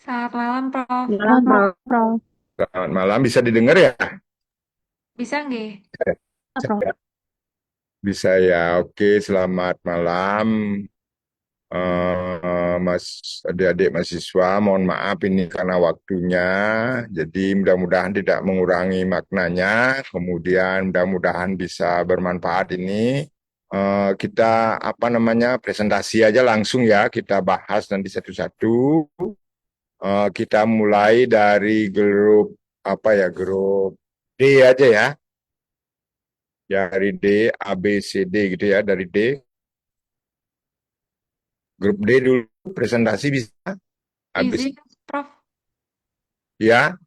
Selamat malam, Prof. Selamat malam, Prof. Selamat malam, bisa didengar ya? Bisa nggih? Prof. Bisa ya, oke. Selamat malam, Mas adik-adik mahasiswa. Mohon maaf ini karena waktunya, jadi mudah-mudahan tidak mengurangi maknanya. Kemudian mudah-mudahan bisa bermanfaat ini. Kita apa namanya presentasi aja langsung ya, kita bahas nanti satu-satu. Kita mulai dari grup apa ya, grup D aja ya. Dari D, A, B, C, D gitu ya, dari D. Grup D dulu presentasi bisa, habis Izin, Prof. ya.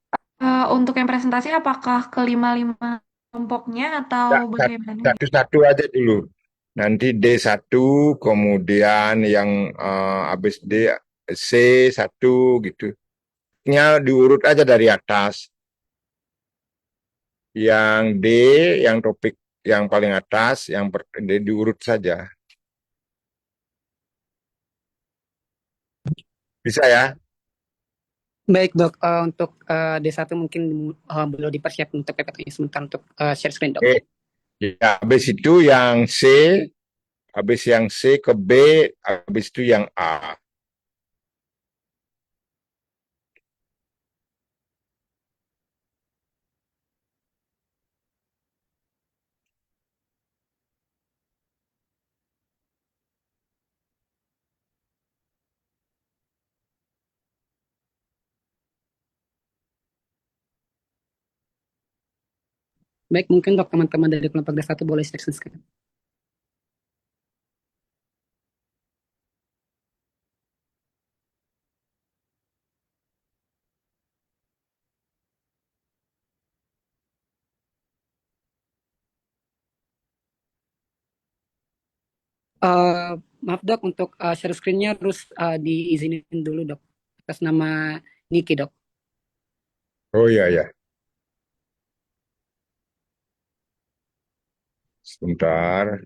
Untuk yang presentasi apakah kelima-lima kelompoknya atau bagaimana nih? Satu-satu aja dulu. Nanti D1, kemudian yang habis D, C1 gitu. Nya diurut aja dari atas. Yang D, yang topik yang paling atas, diurut saja. Bisa ya? Baik, Dok. Untuk D1 mungkin belum dipersiapkan untuk PPT-nya sebentar untuk share screen, Dok. Oke. Ya, habis itu yang C, habis yang C ke B, habis itu yang A. Baik, mungkin Dok teman-teman dari kelompok D1 boleh share screen. Eh, Maaf, Dok, untuk share screen-nya harus diizinin dulu, Dok. Atas nama Niki, Dok. Oh iya ya, sebentar.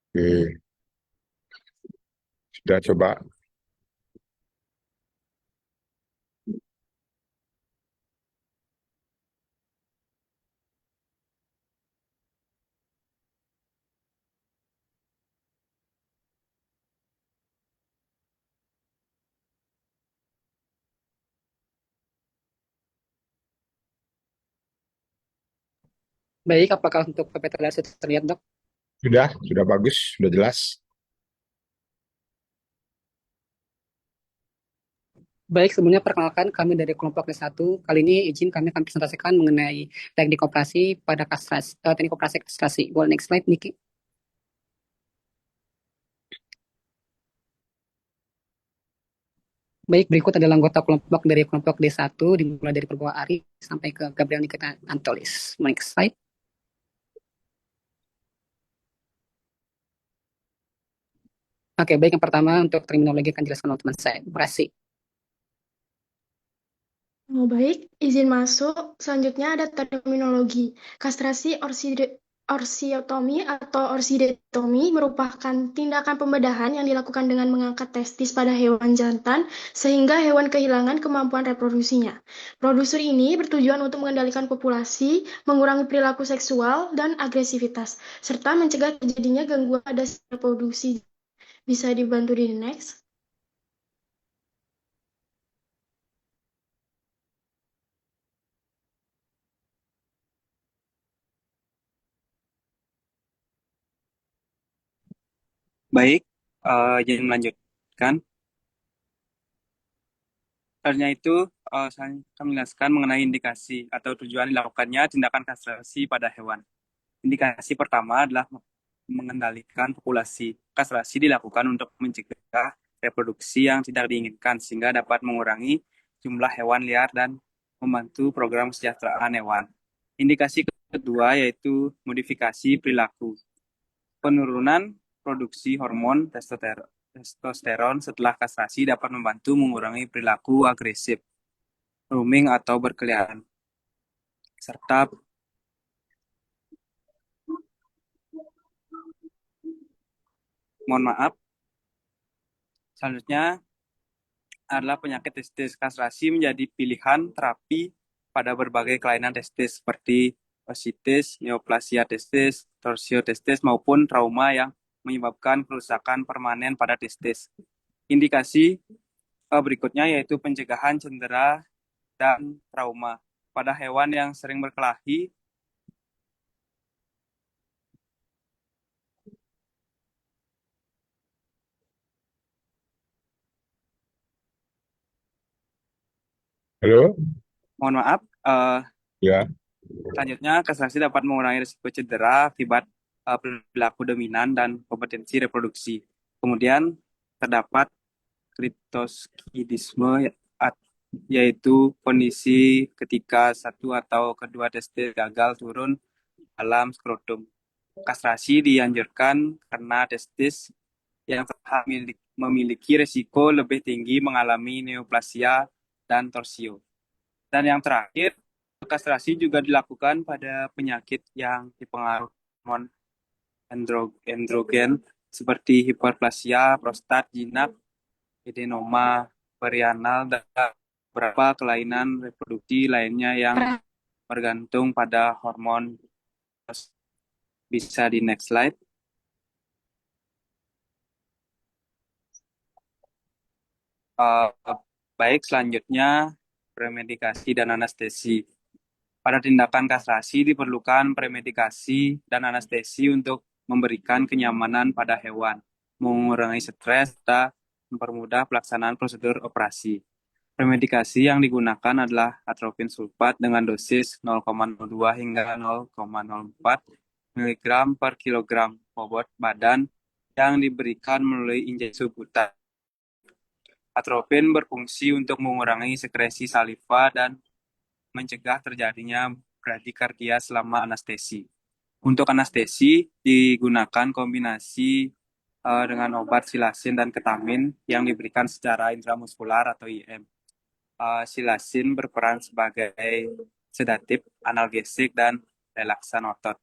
Oke, sudah coba. Baik, apakah untuk PPT sudah terlihat, Dok? Sudah bagus, sudah jelas. Baik, sebelumnya perkenalkan kami dari kelompok D1. Kali ini izin kami akan presentasikan mengenai teknik operasi pada kastrasi, teknik operasi kastrasi. Boleh next slide, Niki. Baik, berikut adalah anggota kelompok dari kelompok D1, dimulai dari Purbawa Ari sampai ke Gabriel Nikita Antolis. Next slide. Oke, baik, yang pertama untuk terminologi akan jelaskan oleh teman saya. Terima kasih. Oh, baik, izin masuk. Selanjutnya ada terminologi. Kastrasi orsiotomi atau orsidektomi merupakan tindakan pembedahan yang dilakukan dengan mengangkat testis pada hewan jantan sehingga hewan kehilangan kemampuan reproduksinya. Prosedur ini bertujuan untuk mengendalikan populasi, mengurangi perilaku seksual dan agresivitas, serta mencegah terjadinya gangguan pada reproduksi. Bisa dibantu di next. Baik, izin melanjutkan. Selanjutnya itu, saya akan menjelaskan mengenai indikasi atau tujuan dilakukannya tindakan kastrasi pada hewan. Indikasi pertama adalah mengendalikan populasi. Kastrasi dilakukan untuk mencegah reproduksi yang tidak diinginkan sehingga dapat mengurangi jumlah hewan liar dan membantu program kesejahteraan hewan. Indikasi kedua yaitu modifikasi perilaku. Penurunan produksi hormon testosteron setelah kastrasi dapat membantu mengurangi perilaku agresif, grooming atau berkeliaran, serta mohon maaf, selanjutnya adalah penyakit testis. Kastrasi menjadi pilihan terapi pada berbagai kelainan testis seperti ositis, neoplasia testis, torsio testis maupun trauma yang menyebabkan kerusakan permanen pada testis. Indikasi berikutnya yaitu pencegahan cedera dan trauma pada hewan yang sering berkelahi. Halo? Mohon maaf, Ya. selanjutnya kastrasi dapat mengurangi risiko cedera akibat perilaku dominan dan kompetensi reproduksi. Kemudian terdapat kriptoskidisme, yaitu kondisi ketika satu atau kedua testis gagal turun dalam skrotum. Kastrasi dianjurkan karena testis yang telah memiliki risiko lebih tinggi mengalami neoplasia dan torsio. Dan yang terakhir, kastrasi juga dilakukan pada penyakit yang dipengaruhi hormon androgen seperti hiperplasia, prostat, jinak, adenoma perianal, dan beberapa kelainan reproduksi lainnya yang bergantung pada hormon. Bisa di next slide. Uh, Baik, selanjutnya premedikasi dan anestesi. Pada tindakan kastrasi diperlukan premedikasi dan anestesi untuk memberikan kenyamanan pada hewan, mengurangi stres, dan mempermudah pelaksanaan prosedur operasi. Premedikasi yang digunakan adalah atropin sulfat dengan dosis 0,02 hingga 0,04 mg per kilogram bobot badan yang diberikan melalui injeksi subkutan. Atropin berfungsi untuk mengurangi sekresi saliva dan mencegah terjadinya bradikardia selama anestesi. Untuk anestesi digunakan kombinasi dengan obat silasin dan ketamin yang diberikan secara intramuskular atau IM. Silasin berperan sebagai sedatif, analgesik, dan relaksan otot.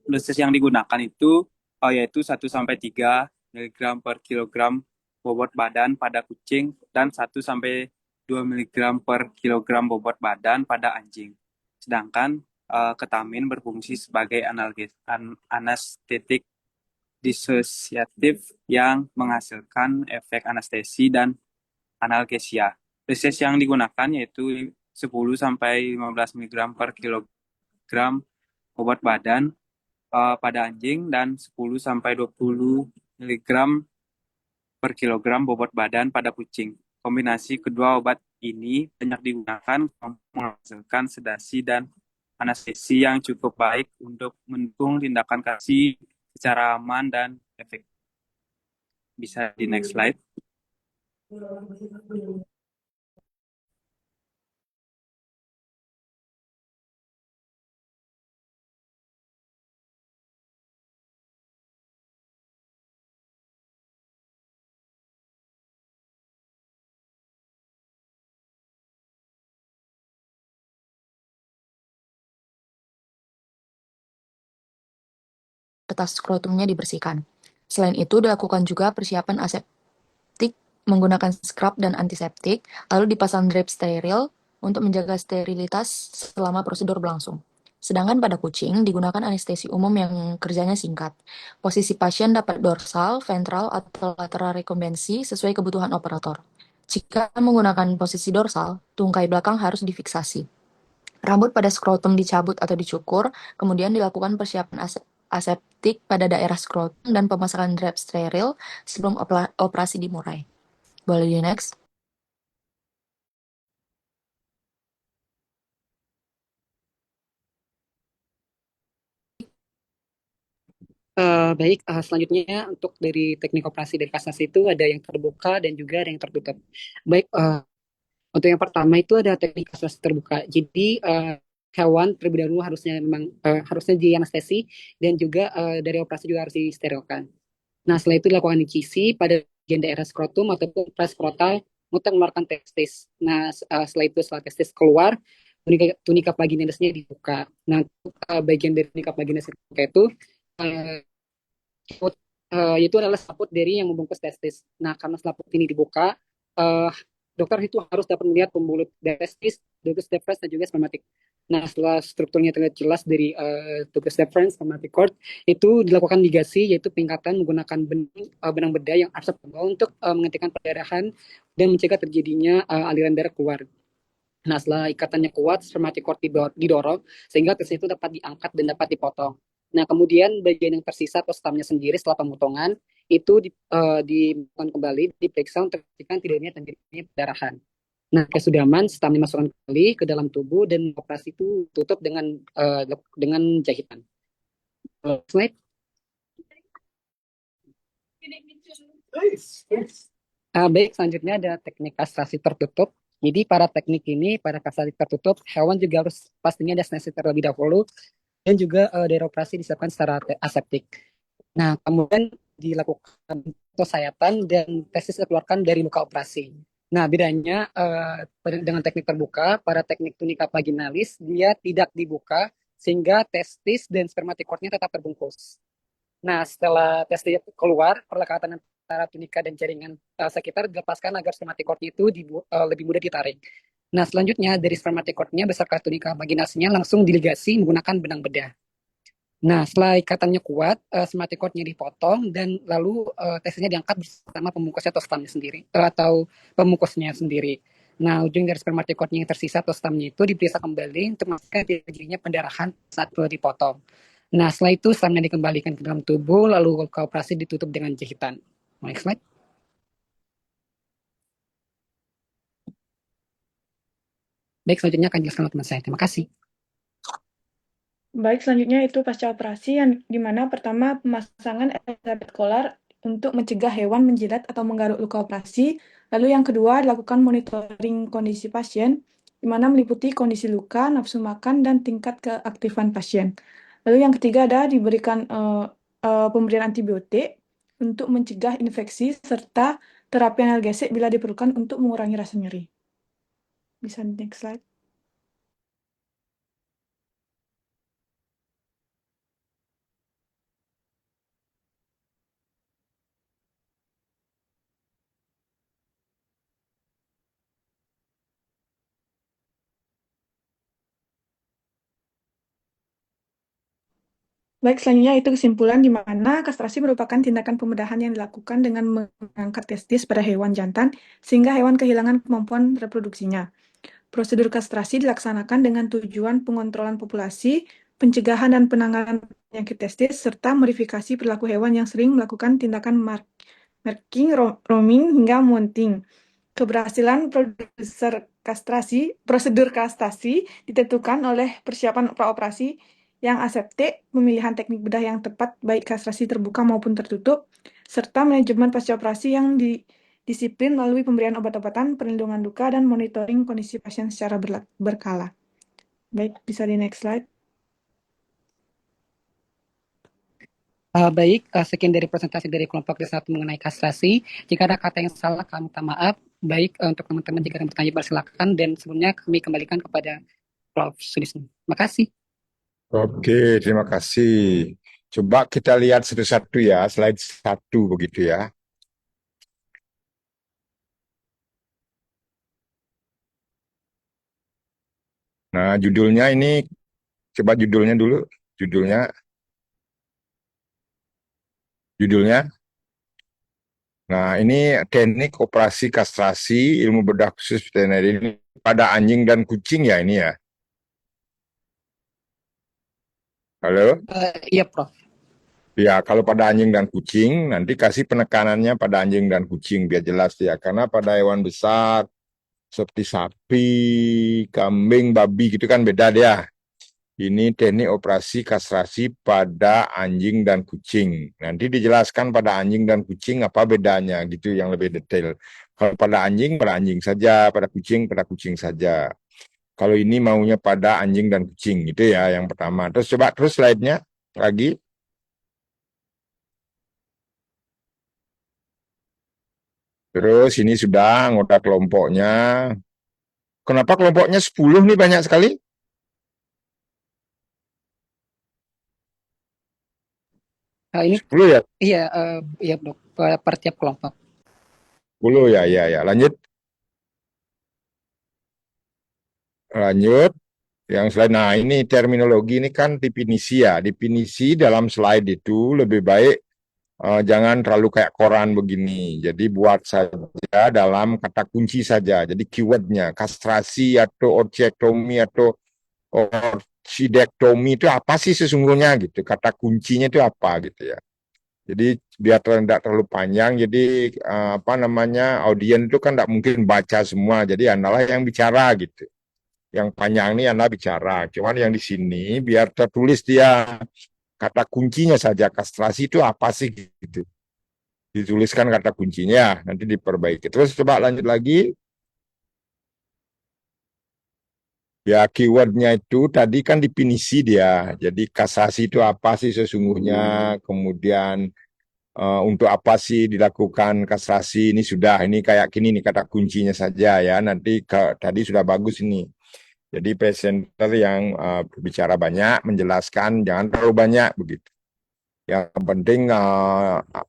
Dosis yang digunakan itu yaitu 1-3 mg per kilogram bobot badan pada kucing dan 1-2 mg per kilogram bobot badan pada anjing. Sedangkan ketamin berfungsi sebagai anestetik disosiatif yang menghasilkan efek anestesi dan analgesia. Dosis yang digunakan yaitu 10-15 mg per kilogram bobot badan pada anjing dan 10-20 mg per kilogram bobot badan pada kucing. Kombinasi kedua obat ini banyak digunakan untuk menghasilkan sedasi dan anestesi yang cukup baik untuk mendukung tindakan kastrasi secara aman dan efektif. Bisa di next slide. Kertas skrotumnya dibersihkan. Selain itu, dilakukan juga persiapan aseptik menggunakan scrub dan antiseptik, lalu dipasang drap steril untuk menjaga sterilitas selama prosedur berlangsung. Sedangkan pada kucing, digunakan anestesi umum yang kerjanya singkat. Posisi pasien dapat dorsal, ventral, atau lateral rekombensi sesuai kebutuhan operator. Jika menggunakan posisi dorsal, tungkai belakang harus difiksasi. Rambut pada skrotum dicabut atau dicukur, kemudian dilakukan persiapan aseptik pada daerah skrotum dan pemasangan drap steril sebelum operasi dimulai. Boleh di next? Baik, selanjutnya untuk dari teknik operasi dari kastrasi itu ada yang terbuka dan juga ada yang tertutup. Baik, untuk yang pertama itu ada teknik kastrasi terbuka. Jadi hewan terlebih dahulu harusnya memang harusnya dianestesi dan juga dari operasi juga harus disterilkan. Nah, setelah itu dilakukan incisi pada bagian daerah skrotum ataupun praskrotal untuk mengeluarkan testis. Nah, setelah itu setelah testis keluar, tunika vaginalisnya dibuka. Nah, untuk, bagian dari tunika vaginalisnya dibuka itu eh, itu adalah selaput dari yang membungkus testis. Nah, karena selaput ini dibuka, eh, dokter itu harus dapat melihat pembuluh testis, ductus deferens, dan juga spermatic. Nah, setelah strukturnya terlihat jelas dari ductus deferens, spermatic cord, itu dilakukan ligasi, yaitu peningkatan menggunakan benang bedah yang absorbable untuk menghentikan perdarahan dan mencegah terjadinya aliran darah keluar. Nah, setelah ikatannya kuat, spermatic cord didorong sehingga testis itu dapat diangkat dan dapat dipotong. Nah, kemudian bagian yang tersisa atau stamnya sendiri setelah pemotongan itu dilakukan kembali, diperiksa untuk memastikan tidaknya terjadinya perdarahan. Nah, sudah aman, stam dimasukkan kembali ke dalam tubuh dan operasi itu tutup dengan jahitan. Slide. Baik, selanjutnya ada teknik kastrasi tertutup. Jadi pada teknik ini, pada kastrasi tertutup, hewan juga harus pastinya anestesi terlebih dahulu dan juga dari operasi disiapkan secara aseptik. Nah, kemudian dilakukan sayatan dan testis dikeluarkan dari luka operasi. Nah, bedanya dengan teknik terbuka, pada teknik tunika vaginalis, dia tidak dibuka sehingga testis dan spermatikordnya tetap terbungkus. Nah, setelah testis keluar, perlekatan antara tunika dan jaringan sekitar dilepaskan agar spermatikordnya itu lebih mudah ditarik. Nah, selanjutnya dari spermatikordnya beserta tunika vaginasnya langsung diligasi menggunakan benang bedah. Nah, setelah ikatannya kuat, spermatikordnya dipotong dan lalu testisnya diangkat bersama pembungkusnya atau stamnya sendiri atau pembungkusnya sendiri. Nah, ujung dari spermatikordnya yang tersisa atau stamnya itu diperiksa kembali untuk memastikan terjadinya pendarahan saat dipotong. Nah, setelah itu stamnya dikembalikan ke dalam tubuh, lalu operasi ditutup dengan jahitan. Next slide. Baik, selanjutnya akan dijelaskan oleh teman saya. Terima kasih. Baik, selanjutnya itu pasca operasi yang dimana pertama pemasangan Elizabeth collar untuk mencegah hewan menjilat atau menggaruk luka operasi. Lalu yang kedua dilakukan monitoring kondisi pasien, di mana meliputi kondisi luka, nafsu makan, dan tingkat keaktifan pasien. Lalu yang ketiga ada diberikan pemberian antibiotik untuk mencegah infeksi serta terapi analgesik bila diperlukan untuk mengurangi rasa nyeri. Bisa next slide. Baik, selanjutnya itu kesimpulan di mana kastrasi merupakan tindakan pembedahan yang dilakukan dengan mengangkat testis pada hewan jantan sehingga hewan kehilangan kemampuan reproduksinya. Prosedur kastrasi dilaksanakan dengan tujuan pengontrolan populasi, pencegahan dan penanganan penyakit testis, serta modifikasi perilaku hewan yang sering melakukan tindakan marking, roaming, hingga mounting. Keberhasilan prosedur kastrasi ditentukan oleh persiapan praoperasi yang aseptik, pemilihan teknik bedah yang tepat baik kastrasi terbuka maupun tertutup, serta manajemen pasca operasi yang disiplin melalui pemberian obat-obatan, perlindungan luka, dan monitoring kondisi pasien secara berkala. Baik, bisa di next slide. Baik, sekian dari presentasi dari kelompok D1 mengenai kastrasi. Jika ada kata yang salah, kami minta maaf. Baik, untuk teman-teman jika ada bertanya, silakan. Dan sebelumnya kami kembalikan kepada Prof. Sulisno. Terima kasih. Oke, terima kasih. Coba kita lihat satu-satu ya, slide 1 begitu ya. Nah, judulnya ini, coba judulnya dulu. Judulnya. Nah, ini teknik operasi kastrasi ilmu bedah khusus veteriner ini pada anjing dan kucing ya ini ya. Halo? Iya, Prof. Ya, kalau pada anjing dan kucing, nanti kasih penekanannya pada anjing dan kucing biar jelas ya. Karena pada hewan besar, seperti sapi, kambing, babi gitu kan beda dia. Ini teknik operasi kastrasi pada anjing dan kucing. Nanti dijelaskan pada anjing dan kucing apa bedanya gitu yang lebih detail. Kalau pada anjing saja, pada kucing saja. Kalau ini maunya pada anjing dan kucing itu ya yang pertama. Terus coba terus slide-nya lagi. Terus ini sudah anggota kelompoknya. Kenapa kelompoknya 10 nih banyak sekali? Ini 10 ya? iya, iya dok, per tiap kelompok. 10 ya, ya. Lanjut. Lanjut. Yang slide. Nah, ini terminologi ini kan definisi ya. Definisi dalam slide itu lebih baik jangan terlalu kayak koran begini. Jadi buat saja dalam kata kunci saja. Jadi keywordnya kastrasi atau orchiektomi atau orchidektomi itu apa sih sesungguhnya gitu. Kata kuncinya itu apa gitu ya. Jadi biar tidak terlalu panjang. Jadi apa namanya audiens itu kan tidak mungkin baca semua. Jadi adalah yang bicara gitu. Yang panjang ini Anda bicara. Cuman yang di sini biar tertulis dia kata kuncinya saja kastrasi itu apa sih gitu. Dituliskan kata kuncinya, nanti diperbaiki. Terus coba lanjut lagi. Ya keywordnya itu tadi kan definisi dia. Jadi kasasi itu apa sih sesungguhnya. Kemudian untuk apa sih dilakukan kastrasi ini sudah. Ini kayak gini nih kata kuncinya saja ya. Nanti tadi sudah bagus ini. Jadi presenter yang berbicara banyak, menjelaskan jangan terlalu banyak begitu. Yang penting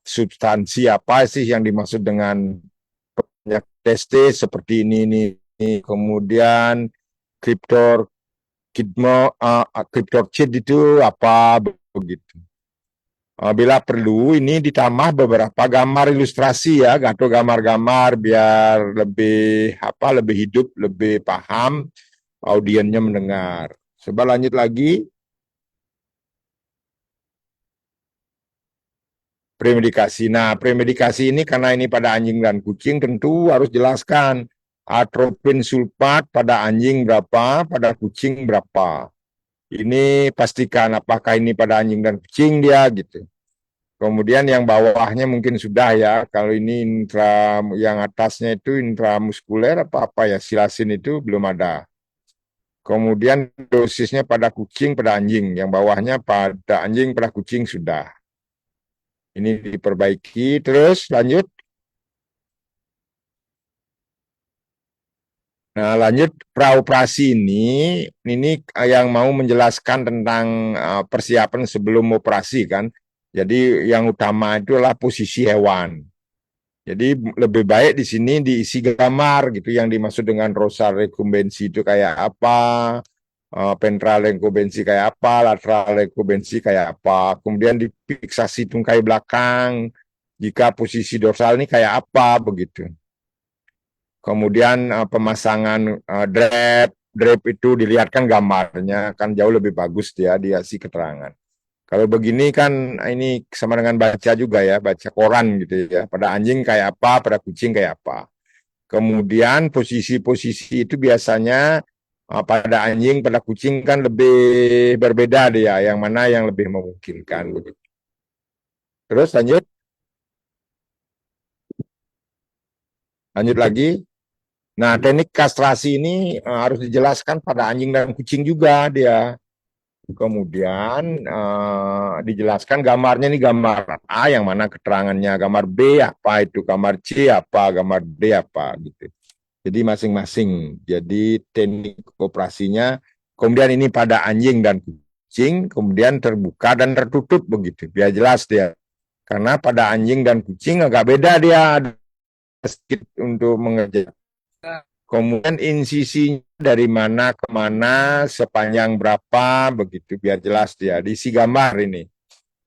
substansi apa sih yang dimaksud dengan testis seperti ini. Kemudian kriptor kriptorchid itu apa begitu. Bila perlu ini ditambah beberapa gambar ilustrasi ya, atau gambar-gambar biar lebih hidup, lebih paham audiensnya mendengar. Coba lanjut lagi. Premedikasi. Nah, premedikasi ini karena ini pada anjing dan kucing tentu harus jelaskan atropin sulfat pada anjing berapa, pada kucing berapa. Ini pastikan apakah ini pada anjing dan kucing dia gitu. Kemudian yang bawahnya mungkin sudah ya. Kalau ini yang atasnya itu intramuskuler apa ya, silasin itu belum ada. Kemudian dosisnya pada kucing, pada anjing. Yang bawahnya pada anjing, pada kucing sudah. Ini diperbaiki. Terus lanjut. Nah, lanjut praoperasi ini yang mau menjelaskan tentang persiapan sebelum operasi kan. Jadi yang utama itu adalah posisi hewan. Jadi lebih baik di sini diisi gambar gitu yang dimaksud dengan dorsal rekumbensi itu kayak apa, ventral rekumbensi kayak apa, lateral rekumbensi kayak apa. Kemudian difiksasi tungkai belakang jika posisi dorsal ini kayak apa begitu. Kemudian pemasangan drape itu dilihatkan gambarnya kan jauh lebih bagus dia si keterangan. Kalau begini kan ini sama dengan baca juga ya, baca koran gitu ya. Pada anjing kayak apa, pada kucing kayak apa. Kemudian posisi-posisi itu biasanya pada anjing, pada kucing kan lebih berbeda dia, yang mana yang lebih memungkinkan begitu. Terus lanjut. Lanjut lagi. Nah, teknik kastrasi ini harus dijelaskan pada anjing dan kucing juga dia. Kemudian dijelaskan gambarnya ini gambar A yang mana keterangannya, gambar B apa itu, gambar C apa, gambar D apa gitu. Jadi masing-masing. Jadi teknik operasinya. Kemudian ini pada anjing dan kucing, kemudian terbuka dan tertutup begitu. Biar jelas dia. Karena pada anjing dan kucing agak beda dia sedikit untuk mengerjakan. Kemudian insisinya dari mana ke mana, sepanjang berapa, begitu biar jelas dia. Diisi gambar ini.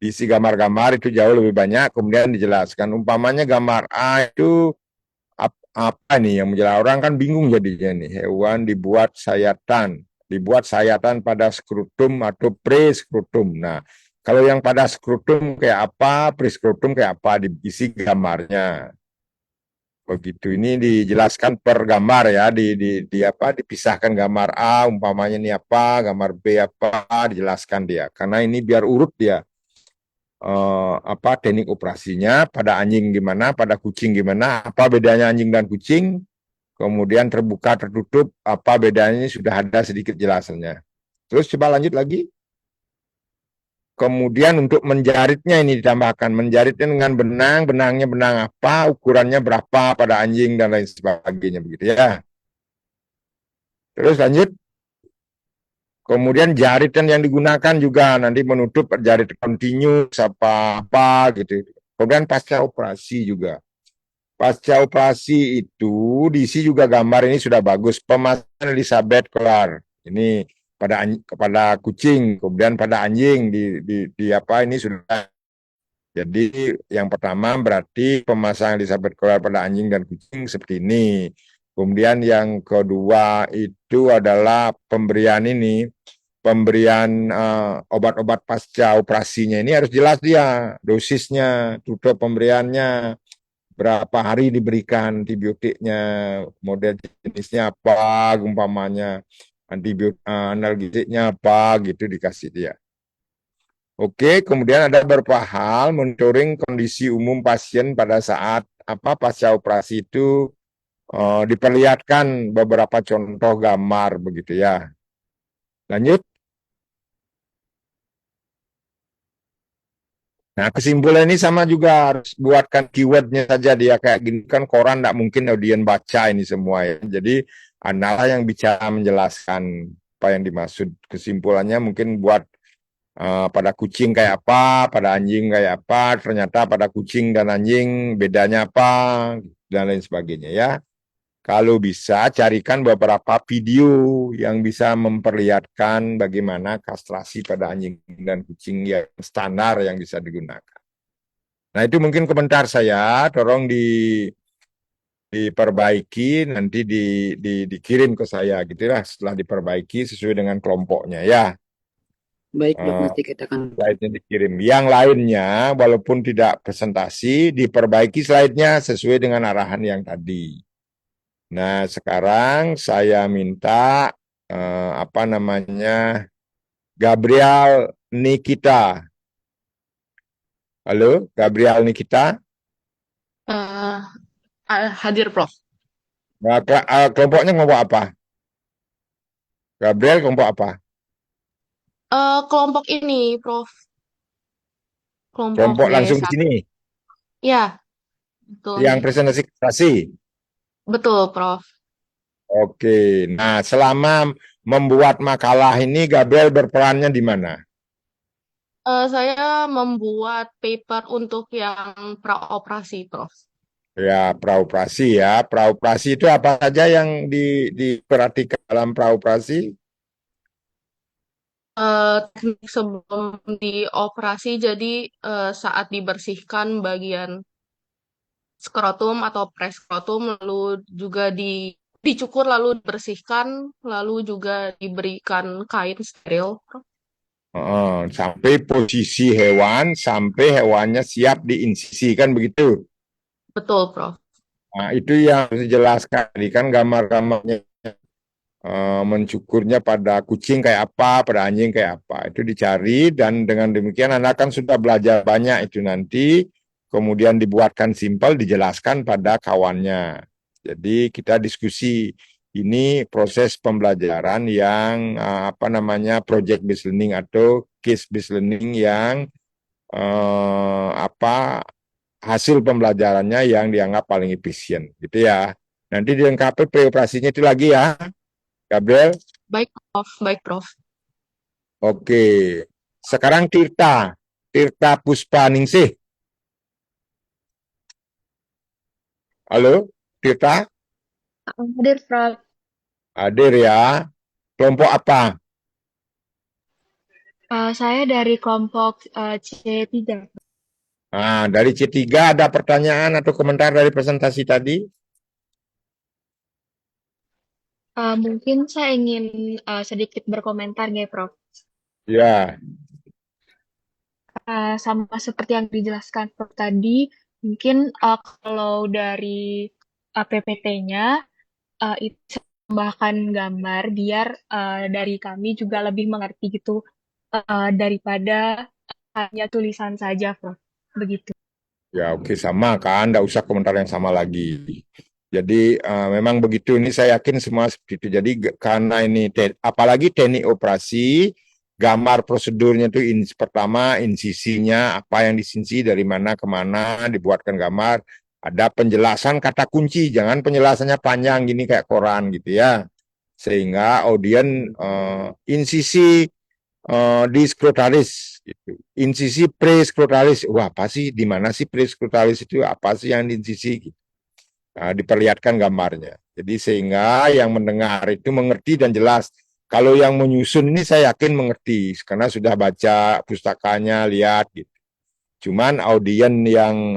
Diisi gambar-gambar itu jauh lebih banyak, kemudian dijelaskan. Umpamanya gambar A itu apa nih yang menjelaskan. Orang kan bingung jadinya nih. Hewan dibuat sayatan. Dibuat sayatan pada skrotum atau pre-skrotum. Nah, kalau yang pada skrotum kayak apa, pre-skrotum kayak apa, diisi gambarnya. Begitu. Ini dijelaskan per gambar ya, di apa, dipisahkan gambar A, umpamanya ini apa, gambar B apa, dijelaskan dia. Karena ini biar urut dia. Apa teknik operasinya, pada anjing gimana, pada kucing gimana, apa bedanya anjing dan kucing, kemudian terbuka, tertutup, apa bedanya, ini sudah ada sedikit jelasannya. Terus coba lanjut lagi. Kemudian untuk menjaritnya ini ditambahkan, menjaritnya dengan benang, benangnya benang apa, ukurannya berapa pada anjing dan lain sebagainya begitu ya. Terus lanjut. Kemudian jaritan yang digunakan juga nanti menutup jarit continuous apa gitu. Kemudian pasca operasi juga. Pasca operasi itu diisi juga gambar ini sudah bagus. Pemasangan Elizabeth Collar. Ini pada kucing, kemudian pada anjing di apa ini sudah. Jadi yang pertama berarti pemasangan Elizabeth Collar pada anjing dan kucing seperti ini. Kemudian yang kedua itu adalah pemberian obat-obat pasca operasinya ini harus jelas dia dosisnya, tutup pemberiannya, berapa hari diberikan antibiotiknya, model jenisnya apa, umpamanya antibiotik analgesiknya apa gitu dikasih dia. Oke, kemudian ada beberapa hal monitoring kondisi umum pasien pada saat apa pasca operasi itu diperlihatkan beberapa contoh gambar begitu ya. Lanjut. Nah, kesimpulan ini sama juga harus buatkan keywordnya saja dia kayak gini kan koran tidak mungkin audien baca ini semua ya. Jadi analah yang bicara menjelaskan apa yang dimaksud. Kesimpulannya mungkin buat pada kucing kayak apa, pada anjing kayak apa, ternyata pada kucing dan anjing bedanya apa dan lain sebagainya ya. Kalau bisa carikan beberapa video yang bisa memperlihatkan bagaimana kastrasi pada anjing dan kucing yang standar yang bisa digunakan. Nah itu mungkin komentar saya, tolong diperbaiki, nanti dikirim ke saya gitu lah setelah diperbaiki sesuai dengan kelompoknya ya. Baik, Prof. Eh, Nanti kita akan slide-nya dikirim. Yang lainnya walaupun tidak presentasi, diperbaiki slide-nya sesuai dengan arahan yang tadi. Nah, sekarang saya minta apa namanya Gabriel Nikita. Halo, Gabriel Nikita. Eh, hadir, Prof. Nah, kelompoknya kelompok apa? Gabriel kelompok apa? Kelompok ini, Prof. Kelompok Kelompok langsung di D1. sini. Ya, betul Yang nih. presentasi. Betul, Prof. Oke. Nah, selama membuat makalah ini Gabriel berperannya di mana? Saya membuat paper untuk yang praoperasi, Prof. Ya, praoperasi ya. Praoperasi itu apa saja yang diperhatikan dalam praoperasi? Teknik sebelum dioperasi, jadi saat dibersihkan bagian skrotum atau preskrotum, lalu juga dicukur, lalu dibersihkan, lalu juga diberikan kain steril, Prof. Sampai posisi hewan, sampai hewannya siap diinsisi, kan begitu? Betul, Prof. Nah, itu yang harus dijelaskan. Tadi kan gambar-gambarnya mencukurnya pada kucing kayak apa, pada anjing kayak apa. Itu dicari dan dengan demikian Anda kan sudah belajar banyak itu nanti, kemudian dibuatkan simpel, dijelaskan pada kawannya. Jadi kita diskusi ini proses pembelajaran yang apa namanya project based learning atau case based learning yang apa hasil pembelajarannya yang dianggap paling efisien gitu ya. Nanti dilengkapi preoperasinya itu lagi ya, Gabriel. Baik, Prof. Baik, Prof. Oke. Sekarang Tirta. Tirta Puspaningsih. Halo, Tirta? Hadir, Prof. Hadir ya. Kelompok apa? Saya dari kelompok C3. Nah, dari C3 ada pertanyaan atau komentar dari presentasi tadi? Mungkin saya ingin sedikit berkomentar, ya, Prof. Ya, Sama seperti yang dijelaskan Prof tadi, mungkin kalau dari PPT-nya itu tambahkan gambar biar dari kami juga lebih mengerti gitu daripada hanya tulisan saja, Prof. Begitu. Ya oke sama kan, nggak usah komentar yang sama lagi. Jadi memang begitu, ini saya yakin semua seperti itu. Jadi karena ini apalagi teknik operasi, gambar prosedurnya itu pertama insisinya, apa yang disisi dari mana ke mana, dibuatkan gambar, ada penjelasan kata kunci, jangan penjelasannya panjang gini kayak koran gitu ya. Sehingga audien insisi di skrutalis gitu. Insisi preskrutalis, wah apa sih, di mana sih preskrutalis itu, apa sih yang diinsisi gitu. Nah, diperlihatkan gambarnya. Jadi sehingga yang mendengar itu mengerti dan jelas. Kalau yang menyusun ini saya yakin mengerti karena sudah baca pustakanya, lihat gitu. Cuman audien yang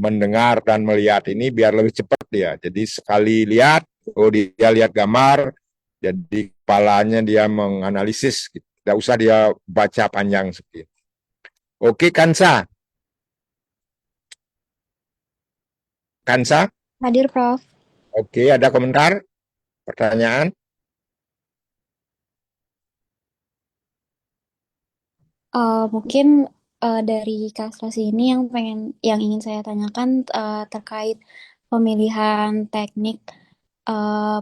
mendengar dan melihat ini biar lebih cepat ya. Jadi sekali lihat, oh dia lihat gambar, jadi kepalanya dia menganalisis gitu. Tidak usah dia baca panjang seperti itu. Oke, Kansa. Kansa? Hadir, Prof. Oke, ada komentar? Pertanyaan? Mungkin dari kastrasi ini yang ingin saya tanyakan terkait pemilihan teknik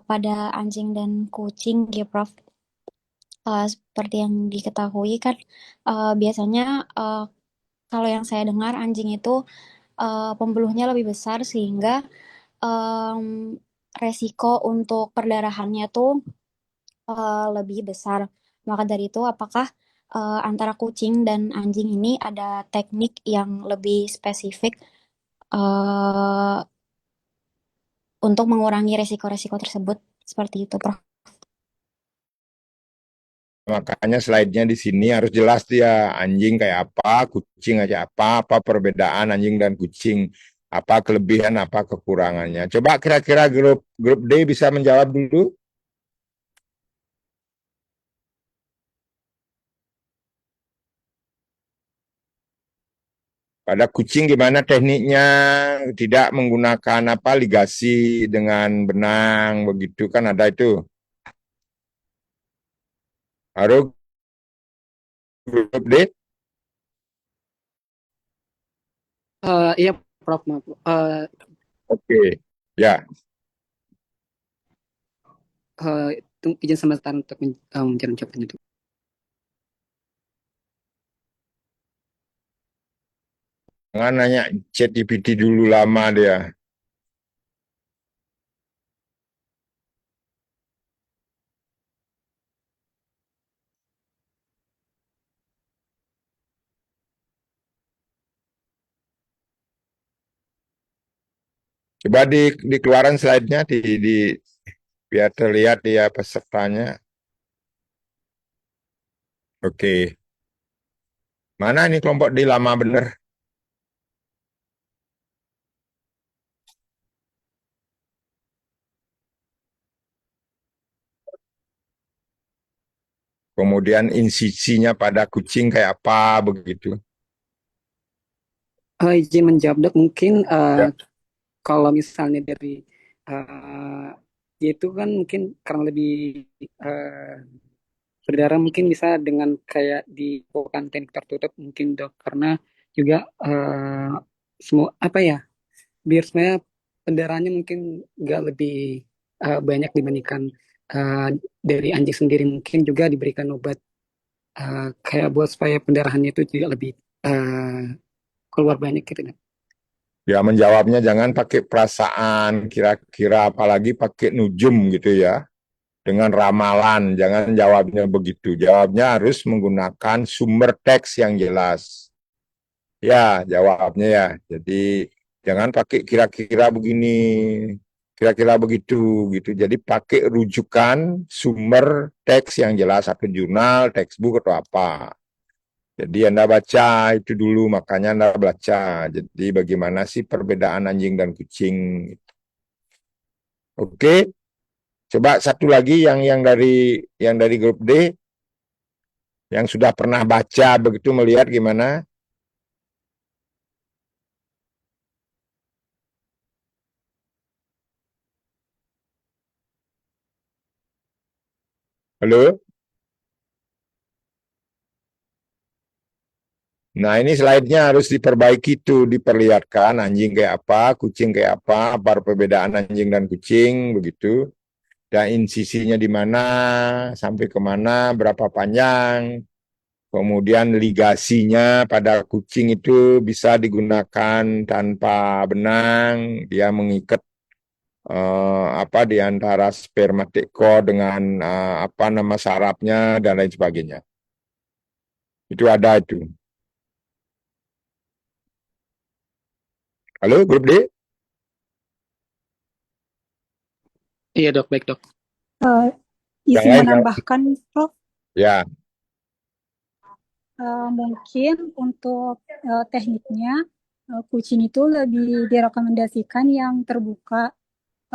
pada anjing dan kucing, ya, Prof. Seperti yang diketahui kan biasanya kalau yang saya dengar anjing itu pembuluhnya lebih besar sehingga em, resiko untuk perdarahannya tuh lebih besar. Maka dari itu, apakah antara kucing dan anjing ini ada teknik yang lebih spesifik eh, untuk mengurangi resiko-resiko tersebut? Seperti itu, Prof. Makanya slide-nya di sini harus jelas dia anjing kayak apa, kucing aja apa perbedaan anjing dan kucing, apa kelebihan, apa kekurangannya. Coba kira-kira grup D bisa menjawab dulu. Pada kucing gimana tekniknya, tidak menggunakan apa ligasi dengan benang begitu kan ada itu. Harus grup D. Iya, Prof. Maaf. Oke. Ya, Izin sebentar untuk mencari jawabannya itu. jangan nanya ChatGPT dulu, lama dia. Coba dikeluaran slide-nya biar terlihat dia pesertanya. Oke. Mana ini kelompok D lama bener? Kemudian insisinya pada kucing kayak apa begitu. Izin menjawab, Dok. Mungkin Ya. kalau misalnya dari itu kan mungkin karena lebih berdarah mungkin bisa dengan kayak dilakukan teknik tertutup mungkin, Dok, karena juga semua apa ya, biar sebenarnya pendarahannya mungkin nggak lebih banyak dibandingkan uh, dari anjing sendiri, mungkin juga diberikan obat kayak buat supaya pendarahannya itu juga lebih keluar banyak gitu, Dok. Ya menjawabnya jangan pakai perasaan, kira-kira apalagi pakai nujum gitu ya. Dengan ramalan, jangan jawabnya begitu. Jawabnya harus menggunakan sumber teks yang jelas. Ya, jawabnya ya. Jadi jangan pakai kira-kira begini, kira-kira begitu gitu. Jadi pakai rujukan sumber teks yang jelas, atau jurnal, textbook atau apa. Jadi Anda baca itu dulu, makanya Anda baca. Jadi bagaimana sih perbedaan anjing dan kucing? Oke, coba satu lagi yang dari grup D, yang sudah pernah baca begitu, melihat gimana? Halo? Nah, ini slide-nya harus diperbaiki tuh, diperlihatkan anjing kayak apa, kucing kayak apa perbedaan anjing dan kucing, begitu. Dan insisinya di mana, sampai kemana, berapa panjang. Kemudian ligasinya pada kucing itu bisa digunakan tanpa benang, dia mengikat apa di antara spermatic cord dengan apa nama sarafnya dan lain sebagainya. Itu ada itu. Halo, grup D? Iya dok, baik dok. Eh, Yang izin lain, menambahkan, Prof. ya. Mungkin untuk tekniknya, kucing itu lebih direkomendasikan yang terbuka.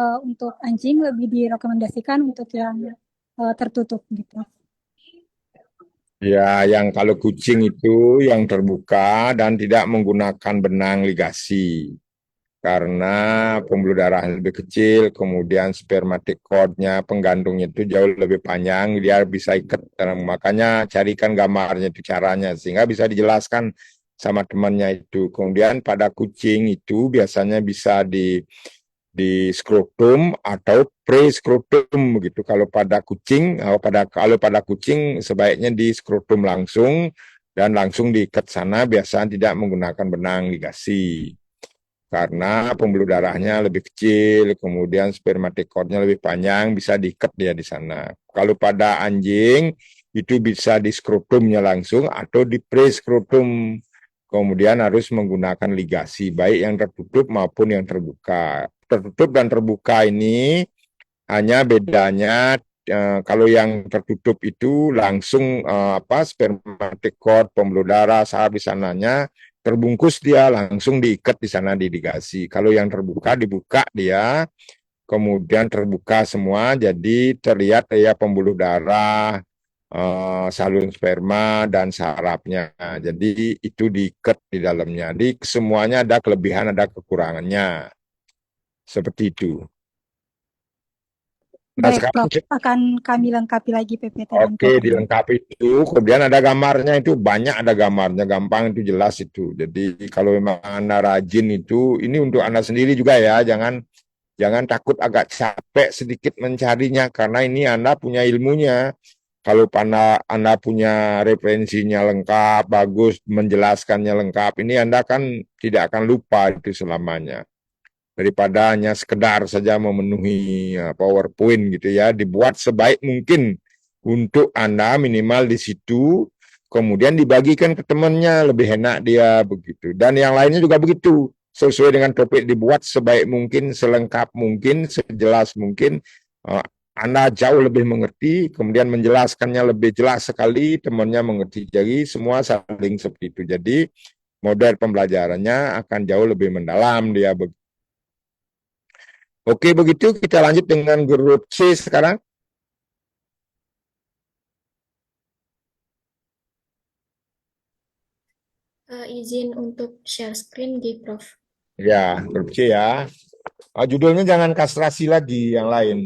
Untuk anjing lebih direkomendasikan untuk yang tertutup gitu. Ya, yang kalau kucing itu yang terbuka dan tidak menggunakan benang ligasi. Karena pembuluh darah lebih kecil, kemudian spermatic cord-nya, penggantungnya itu jauh lebih panjang, dia bisa ikat. Makanya carikan gambarnya itu caranya, sehingga bisa dijelaskan sama temannya itu. Kemudian pada kucing itu biasanya bisa di skrotum atau pre-skrotum begitu. Kalau pada kucing sebaiknya di skrotum langsung dan langsung diikat sana, biasanya tidak menggunakan benang ligasi karena pembuluh darahnya lebih kecil, kemudian spermatic cord-nya lebih panjang, bisa diikat dia di sana. Kalau pada anjing itu bisa di skrotumnya langsung atau di pre-skrotum. Kemudian harus menggunakan ligasi, baik yang tertutup maupun yang terbuka. Tertutup dan terbuka ini hanya bedanya kalau yang tertutup itu langsung apa spermatic cord, pembuluh darah, saraf di sananya terbungkus, dia langsung diikat di sana di ligasi. Kalau yang terbuka dibuka dia, kemudian terbuka semua, jadi terlihat ya pembuluh darah, saluran sperma dan sarafnya. Jadi itu diikat di dalamnya. Di semuanya ada kelebihan, ada kekurangannya. Seperti itu. Nah, Baik, sekarang Prof. Akan kami lengkapi lagi PPT dan oke, kopinya. dilengkapi itu. Kemudian ada gambarnya itu, banyak ada gambarnya, gampang itu, jelas itu. Jadi kalau memang Anda rajin itu, ini untuk Anda sendiri juga ya, jangan jangan takut agak capek sedikit mencarinya, karena ini Anda punya ilmunya. Kalau Anda punya referensinya lengkap, bagus, menjelaskannya lengkap, ini Anda kan tidak akan lupa itu selamanya. Daripada hanya sekedar saja memenuhi PowerPoint gitu ya, dibuat sebaik mungkin untuk Anda minimal di situ, kemudian dibagikan ke temannya, lebih enak dia begitu. Dan yang lainnya juga begitu, sesuai dengan topik, dibuat sebaik mungkin, selengkap mungkin, sejelas mungkin. Eh, Anda jauh lebih mengerti, kemudian menjelaskannya lebih jelas sekali, temannya mengerti. Jadi semua saling seperti itu. Jadi model pembelajarannya akan jauh lebih mendalam dia. Oke, begitu kita lanjut dengan grup C sekarang. Izin untuk share screen di Prof. Ya, grup C ya. Judulnya jangan kastrasi lagi, yang lain.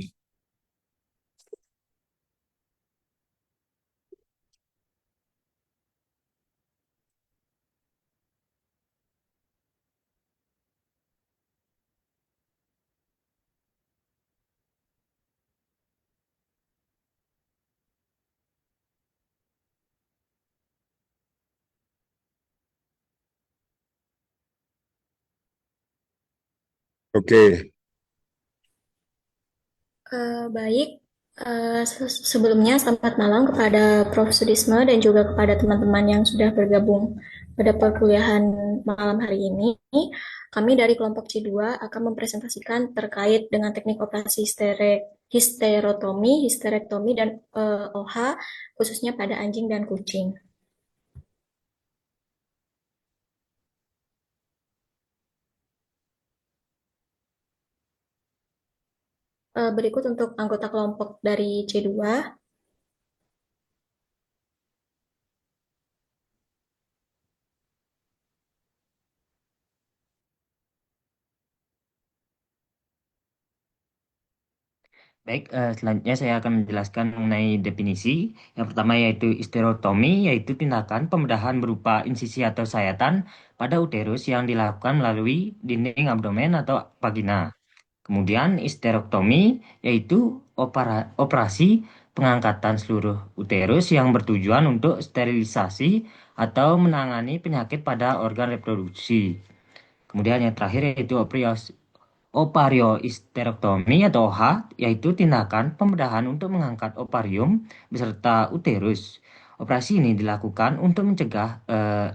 Oke, Baik, sebelumnya selamat malam kepada Prof. Sudisma dan juga kepada teman-teman yang sudah bergabung pada perkuliahan malam hari ini. Kami dari kelompok C2 akan mempresentasikan terkait dengan teknik operasi histerotomi, histerektomi, dan OH, khususnya pada anjing dan kucing. Berikut untuk anggota kelompok dari C2. Baik, selanjutnya saya akan menjelaskan mengenai definisi. Yang pertama yaitu histerotomi, yaitu tindakan pembedahan berupa insisi atau sayatan pada uterus yang dilakukan melalui dinding abdomen atau vagina. Kemudian histerektomi yaitu operasi pengangkatan seluruh uterus yang bertujuan untuk sterilisasi atau menangani penyakit pada organ reproduksi. Kemudian yang terakhir yaitu ovariohisterektomi atau OH, yaitu tindakan pembedahan untuk mengangkat ovarium beserta uterus. Operasi ini dilakukan untuk mencegah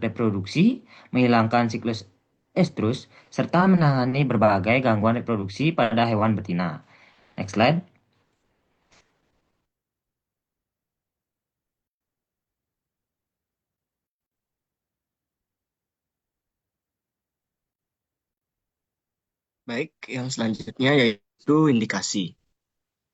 reproduksi, menghilangkan siklus estrus, serta menangani berbagai gangguan reproduksi pada hewan betina. Next slide. Baik, yang selanjutnya yaitu indikasi.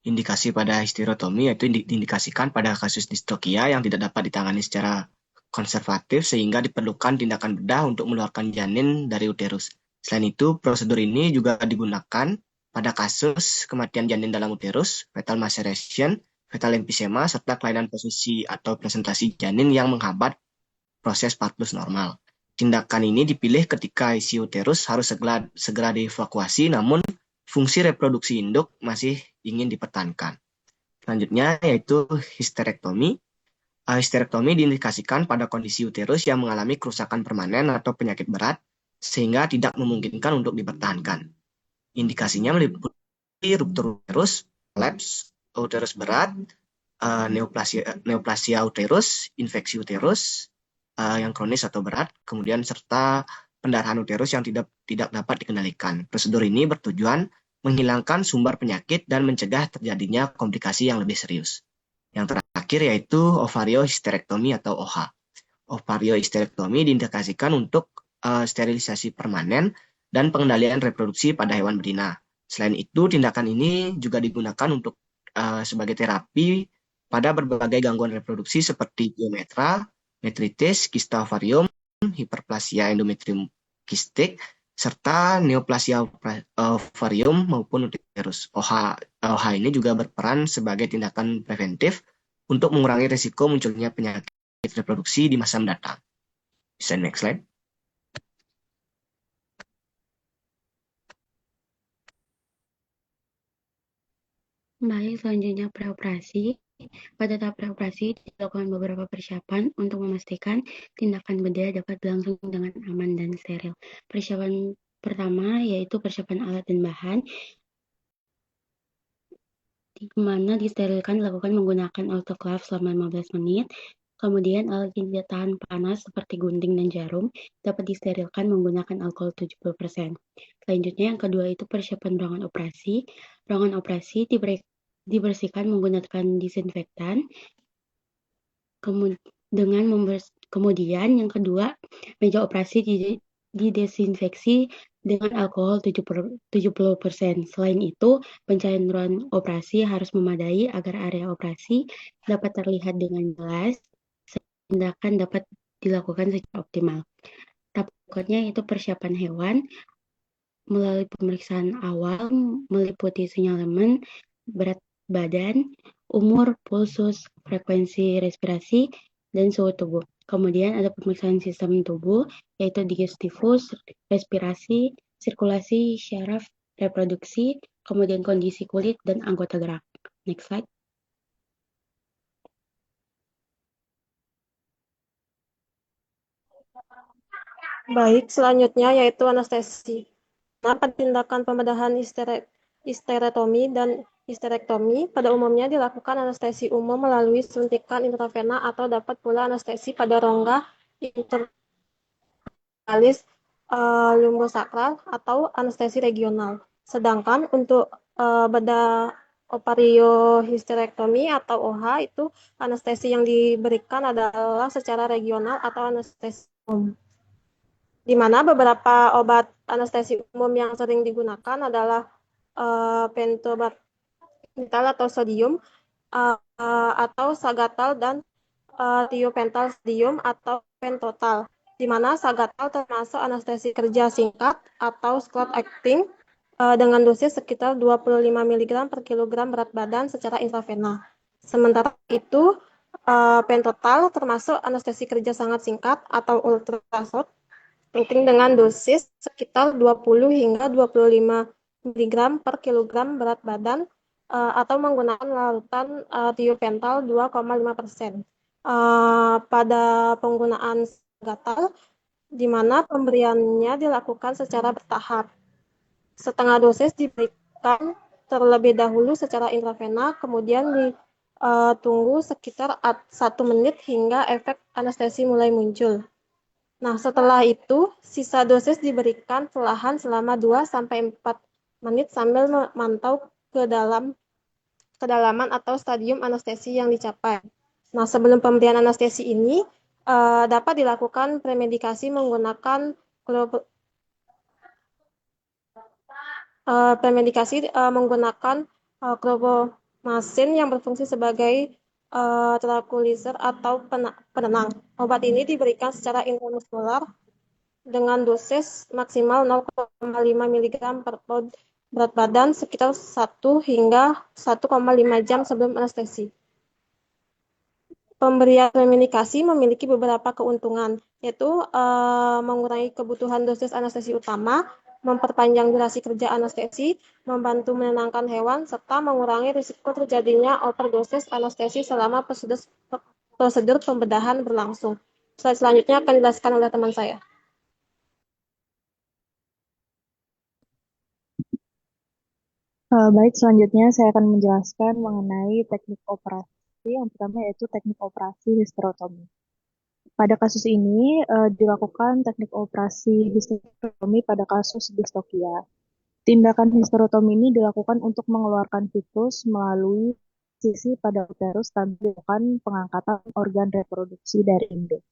Indikasi pada histerotomi yaitu diindikasikan pada kasus distokia yang tidak dapat ditangani secara konservatif sehingga diperlukan tindakan bedah untuk mengeluarkan janin dari uterus. Selain itu, prosedur ini juga digunakan pada kasus kematian janin dalam uterus, fetal maceration, fetal emphysema, serta kelainan posisi atau presentasi janin yang menghambat proses partus normal. Tindakan ini dipilih ketika isi uterus harus segera dievakuasi, namun fungsi reproduksi induk masih ingin dipertahankan. Selanjutnya yaitu histerektomi. Histerektomi diindikasikan pada kondisi uterus yang mengalami kerusakan permanen atau penyakit berat sehingga tidak memungkinkan untuk dipertahankan. Indikasinya meliputi ruptur uterus, kolaps uterus berat, neoplasia uterus, infeksi uterus yang kronis atau berat, kemudian serta pendarahan uterus yang tidak dapat dikendalikan. Prosedur ini bertujuan menghilangkan sumber penyakit dan mencegah terjadinya komplikasi yang lebih serius. Yang terakhir yaitu ovariohisterektomi atau OH. Ovariohisterektomi diindikasikan untuk sterilisasi permanen dan pengendalian reproduksi pada hewan betina. Selain itu, tindakan ini juga digunakan untuk sebagai terapi pada berbagai gangguan reproduksi seperti geometra, metritis, kista ovarium, hiperplasia endometrium kistik, serta neoplasia ovarium maupun uterus. OH ini juga berperan sebagai tindakan preventif untuk mengurangi risiko munculnya penyakit reproduksi di masa mendatang. Bisa next slide. Baik, selanjutnya preoperasi. Pada tahap preoperasi dilakukan beberapa persiapan untuk memastikan tindakan bedah dapat berlangsung dengan aman dan steril. Persiapan pertama yaitu persiapan alat dan bahan, di mana disterilkan dilakukan menggunakan autoclave selama 15 menit. Kemudian alat yang tidak tahan panas seperti gunting dan jarum dapat disterilkan menggunakan alkohol 70%. Selanjutnya yang kedua itu persiapan ruangan operasi. Ruangan operasi dibersihkan menggunakan disinfektan. Kemudian yang kedua, meja operasi didesinfeksi dengan alkohol 70%. Selain itu, pencahayaan ruang operasi harus memadai agar area operasi dapat terlihat dengan jelas, sehingga tindakan dapat dilakukan secara optimal. Tahap berikutnya itu persiapan hewan melalui pemeriksaan awal meliputi sinyalemen, berat badan, umur, pulsus, frekuensi respirasi, dan suhu tubuh. Kemudian ada pemeriksaan sistem tubuh, yaitu digestivus, respirasi, sirkulasi, syaraf, reproduksi, kemudian kondisi kulit, dan anggota gerak. Next slide. Baik, selanjutnya yaitu anestesi. Nah, tindakan pembedahan histerektomi dan histerektomi pada umumnya dilakukan anestesi umum melalui suntikan intravena atau dapat pula anestesi pada rongga interalis lumbosakral atau anestesi regional. Sedangkan untuk bedah ovariohisterektomi atau OH itu anestesi yang diberikan adalah secara regional atau anestesi umum. Di mana beberapa obat anestesi umum yang sering digunakan adalah pentobarbital atau sodium atau sagatal dan tiopental sodium atau pentotal. Di mana sagatal termasuk anestesi kerja singkat atau short acting dengan dosis sekitar 25 mg per kilogram berat badan secara intravena. Sementara itu, pentotal termasuk anestesi kerja sangat singkat atau ultrasound penting dengan dosis sekitar 20 hingga 25 mg per kilogram berat badan atau menggunakan larutan tiopental 2,5%. Pada penggunaan gatal, di mana pemberiannya dilakukan secara bertahap. Setengah dosis diberikan terlebih dahulu secara intravena, kemudian ditunggu sekitar 1 menit hingga efek anestesi mulai muncul. Nah, setelah itu, sisa dosis diberikan perlahan selama 2-4 menit sambil memantau kedalaman atau stadium anestesi yang dicapai. Nah, sebelum pemberian anestesi ini, dapat dilakukan premedikasi menggunakan kloromasin yang berfungsi sebagai tranquilizer atau penenang. Obat ini diberikan secara intramuskular dengan dosis maksimal 0,5 mg per pound berat badan sekitar 1 hingga 1,5 jam sebelum anestesi. Pemberian premedikasi memiliki beberapa keuntungan, yaitu mengurangi kebutuhan dosis anestesi utama, memperpanjang durasi kerja anestesi, membantu menenangkan hewan, serta mengurangi risiko terjadinya overdosis anestesi selama prosedur pembedahan berlangsung. Slide selanjutnya akan dijelaskan oleh teman saya. Baik, selanjutnya saya akan menjelaskan mengenai teknik operasi. Yang pertama yaitu teknik operasi histerotomi. Pada kasus ini dilakukan teknik operasi histerotomi pada kasus distokia. Tindakan histerotomi ini dilakukan untuk mengeluarkan fetus melalui sisi pada uterus dan dilakukan pengangkatan organ reproduksi dari induk.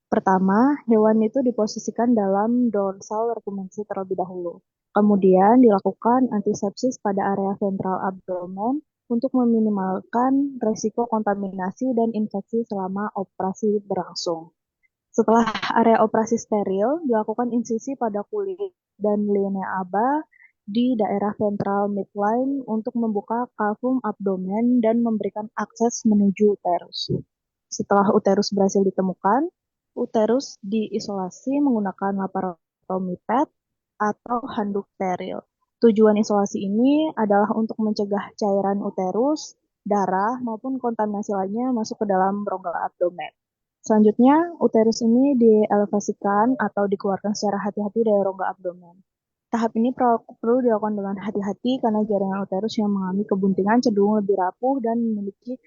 Pertama, hewan itu diposisikan dalam dorsal recumbens terlebih dahulu. Kemudian dilakukan antisepsis pada area ventral abdomen untuk meminimalkan resiko kontaminasi dan infeksi selama operasi berlangsung. Setelah area operasi steril, dilakukan insisi pada kulit dan linea aba di daerah ventral midline untuk membuka cavum abdomen dan memberikan akses menuju uterus. Setelah uterus berhasil ditemukan, uterus diisolasi menggunakan laparotomi pad atau handuk steril. Tujuan isolasi ini adalah untuk mencegah cairan uterus, darah, maupun kontaminasi lainnya masuk ke dalam rongga abdomen. Selanjutnya, uterus ini dielevasikan atau dikeluarkan secara hati-hati dari rongga abdomen. Tahap ini perlu dilakukan dengan hati-hati karena jaringan uterus yang mengalami kebuntingan cenderung lebih rapuh dan memiliki